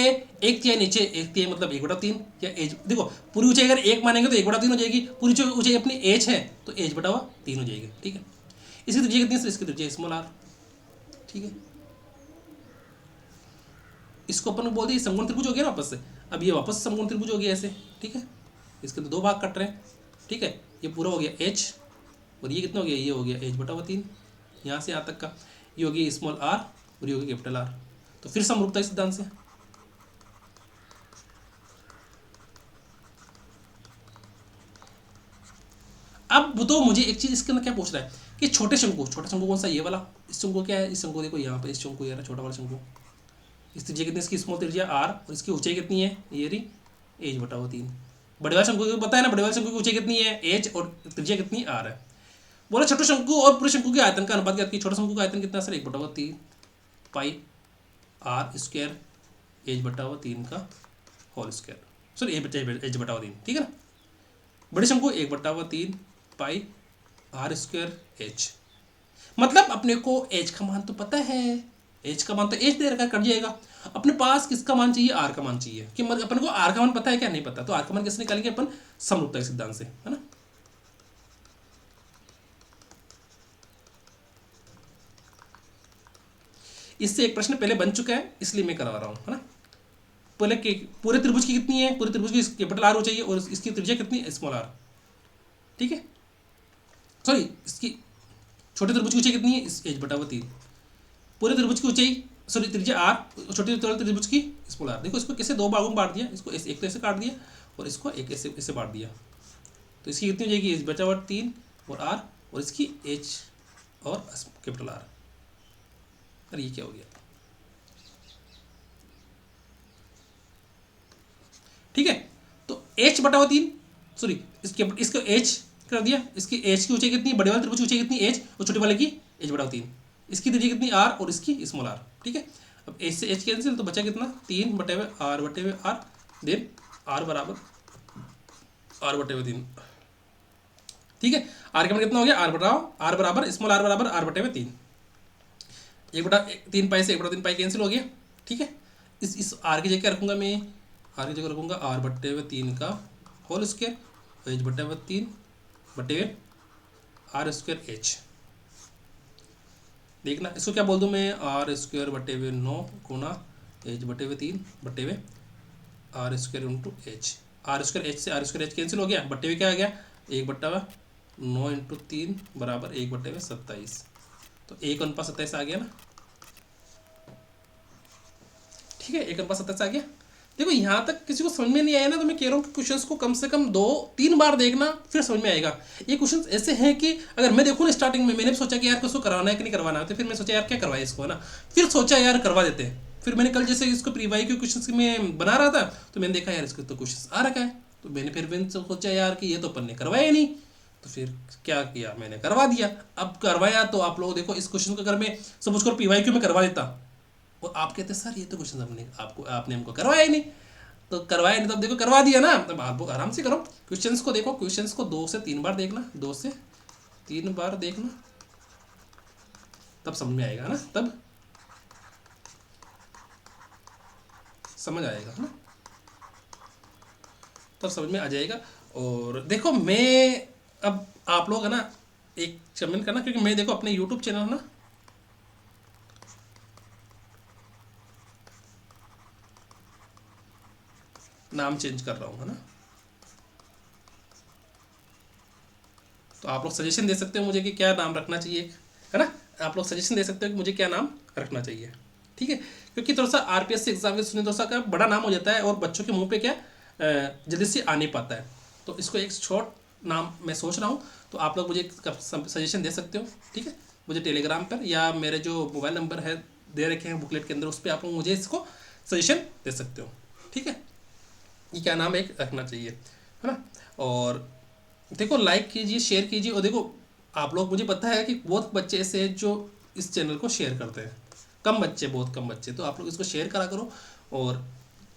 एक तिहाई नीचे, एक तिहाई मतलब 1/3 या एच। देखो पूरी ऊंचाई अगर 1 मानेंगे तो 1/3 हो जाएगी, पूरी ऊंचाई अपनी एच है तो एच बटा 3 हो जाएगी। ठीक है, इसकी त्रिज्या कितनी है? इसकी त्रिज्या स्मॉल आर। ठीक है, इसको अपन बोल दिए समकोण त्रिभुज हो गया ना वापस से। अब ये वापस समकोण त्रिभुज हो गया ऐसे। ठीक है, इसके तो 2 भाग कट रहे हैं। ठीक है, ये पूरा हो गया एच, और ये कितना हो गया? ये हो गया एच बटा 3, यहाँ से यहाँ तक का। ये हो गया स्मॉल आर और ये हो गया कैपिटल आर। तो फिर समरूपता इस सिद्धांत से। अब तो मुझे एक चीज इसके अंदर क्या पूछ रहा है कि छोटे शंकु कौन सा? ये वाला। इस शंकु क्या है? इस शंकु देखो यहाँ पे, इस शंकु ये रहा छोटा वाला शंकु। इस त्रिज्या कितनी? इसकी स्मॉल त्रिज्या आर, और इसकी ऊंचाई कितनी है? ये रही एच बटा 3। बड़े वाले शंकु को पता है ना, बड़े वाले शंकु की ऊंचाई कितनी है? एच, और त्रिज्या कितनी? आर है। बोले छोटे शंकु और पूरे शंकु के आयतन का अनुपात ज्ञात कीजिए। छोटे शंकु का आयतन कितना sir? 1/3 pi R square H बटा 3 का होल स्क्वायर, सॉरी एच बटा 3। ठीक है ना, बड़े शंकु 1/3 पाई आर स्क्वायर एच। मतलब अपने को एच का मान तो पता है, एच का मान तो एच दे रखा है, कट जाएगा। अपने पास किसका मान चाहिए? आर का मान चाहिए। कि अपन को आर का मान पता है क्या? नहीं पता। तो आर का मान कैसे निकालेंगे अपन? समरूपता के सिद्धांत से, है ना। इससे एक प्रश्न पहले बन चुका है, इसलिए मैं करवा रहा हूं, है ना। पहले के पूरे त्रिभुज की कितनी है? पूरे त्रिभुज की कैपिटल आर हो चाहिए, और इसकी त्रिज्या कितनी है? Small R. ठीक है, सॉरी, इसकी छोटे त्रिभुज की ऊंचाई कितनी है? एच बटा 3। पूरे त्रिभुज की ऊंचाई, सॉरी त्रिज्या आर, छोटे त्रिभुज की स्मॉल आर। देखो इसको कैसे 2 भागों में बांट दिया, इसको एक तो ऐसे काट दिया और इसको एक ऐसे बांट दिया। तो इसकी कितनी हो जाएगी? एच बचा 3 और आर, और इसकी एच और कैपिटल आर। अरे ये क्या हो गया? ठीक है, तो एच बटा 3, सॉरी इसको एच कर दिया। इसकी एच की ऊंचाई कितनी? बड़े वाले त्रिभुज की ऊंचाई कितनी? एच, और छोटे वाले की एच बटा 3। इसकी त्रिज्या कितनी? आर, और इसकी स्मॉल आर। ठीक है, अब एच से एच कैंसिल, तो बचा कितना? 3 बटे हुए आर, देन आर बराबर आर बटे हुए 3। ठीक है, आर का मान कितना हो गया? आर बराबर स्मॉल आर बराबर आर बटे हुए 3। 1/3 पाई से 1/3 पाई कैंसिल हो गया। ठीक है, इस आर की जगह रखूंगा मैं, आर की जगह रखूंगा आर बटे हुए 3 का होल स्क्वायर, एच बटे हुए 3 बटे हुए आर स्क्वायर एच। देखना इसको क्या बोल दूं मैं? आर स्क्वायर बटे हुए 9 गुना एच बटे हुए 3 बटे हुए R square into H. R square H से आर स्क्वायर एच कैंसिल हो गया, बटे हुए क्या आ गया? 1/9 इंटू 3 बराबर 1/27। तो 1:27 आ गया ना। ठीक है, 1:27 आ गया। देखो यहाँ तक किसी को समझ में नहीं आया ना, तो मैं कह रहा हूँ कि क्वेश्चंस को कम से कम 2-3 बार देखना, फिर समझ में आएगा। ये क्वेश्चंस ऐसे हैं कि अगर मैं देखूँ ना स्टार्टिंग में, मैंने भी सोचा कि यार इसको करवाना है कि नहीं करवाना है, तो फिर मैं सोचा यार क्या करवाए इसको, है ना। फिर सोचा यार करवा देते हैं। फिर मैंने कल जैसे इसको प्रीवाई के क्वेश्चन में बना रहा था, तो मैंने देखा यार इसको तो क्वेश्चन आ रखा है, तो मैंने फिर सोचा यार कि ये तो अपन ने करवाया नहीं, तो फिर क्या किया, मैंने करवा दिया। अब करवाया तो आप लोग देखो, इस क्वेश्चन को अगर मैं सपोज करो पीवाई क्यू में करवा देता और आप कहते सर ये तो क्वेश्चन हमने आपने हमको करवाया ही नहीं, तो करवाया नहीं, तब देखो करवा दिया ना। तब आप आराम से करो क्वेश्चंस को। देखो क्वेश्चंस को 2 से 3 बार देखना, 2 से 3 बार देखना, तब समझ में आएगा ना, तब समझ आएगा, है ना, तब समझ में आ जाएगा। और देखो मैं अब आप लोग है ना एक कमेंट करना, क्योंकि मैं देखो अपने यूट्यूब चैनल ना नाम चेंज कर रहा हूँ, है ना, तो आप लोग सजेशन दे सकते हो मुझे कि क्या नाम रखना चाहिए, है ना। आप लोग सजेशन दे सकते हो कि मुझे क्या नाम रखना चाहिए। ठीक है, क्योंकि थोड़ा सा आरपीएससी एग्जाम के सुने थोड़ा सा का बड़ा नाम हो जाता है और बच्चों के मुंह पे क्या जल्दी से आ नहीं पाता है, तो इसको एक शॉर्ट नाम मैं सोच रहा हूँ, तो आप लोग मुझे सजेशन दे सकते हो। ठीक है, मुझे टेलीग्राम पर या मेरे जो मोबाइल नंबर है दे रखे हैं बुकलेट के अंदर, उस पर आप लोग मुझे इसको सजेशन दे सकते हो, ठीक है। ये क्या नाम है, एक रखना चाहिए, है ना। और देखो लाइक कीजिए, शेयर कीजिए, और देखो आप लोग, मुझे पता है कि बहुत बच्चे ऐसे हैं जो इस चैनल को शेयर करते हैं, कम बच्चे, बहुत कम बच्चे, तो आप लोग इसको शेयर करा करो। और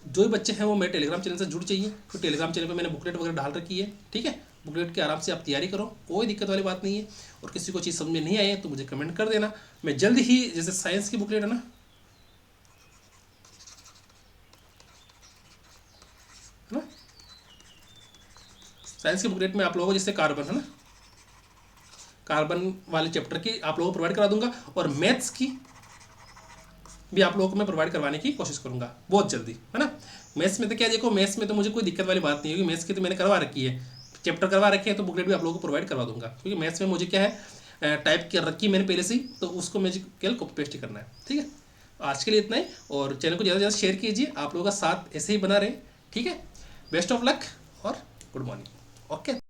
जो भी बच्चे हैं वो मेरे टेलीग्राम चैनल से जुड़ चाहिए, तो टेलीग्राम चैनल पे मैंने बुकलेट वगैरह डाल रखी है, ठीक है। बुकलेट की आराम से आप तैयारी करो, कोई दिक्कत वाली बात नहीं है। और किसी को चीज़ समझ में नहीं आई है तो मुझे कमेंट कर देना, मैं जल्द ही, जैसे साइंस की बुकलेट है ना, साइंस की बुकलेट में आप लोगों को जैसे कार्बन है ना, कार्बन वाले चैप्टर की आप लोगों को प्रोवाइड करा दूंगा, और मैथ्स की भी आप लोगों को मैं प्रोवाइड करवाने की कोशिश करूंगा बहुत जल्दी, है ना। मैथ्स में तो क्या, देखो मैथ्स में तो मुझे कोई दिक्कत वाली बात नहीं है, क्योंकि मैथ्स की तो मैंने करवा रखी है, चैप्टर करवा रखे हैं, तो बुकलेट भी आप लोगों को प्रोवाइड करवा दूंगा, क्योंकि मैथ्स में मुझे क्या है, टाइप कर रखी है मैंने पहले से ही, तो उसको मुझे केवल कॉपी पेस्ट ही करना है, ठीक है। आज के लिए इतना ही, और चैनल को ज़्यादा से ज़्यादा शेयर कीजिए, आप लोगों का साथ ऐसे ही बना रहे, ठीक है। बेस्ट ऑफ लक और गुड मॉर्निंग, ओके।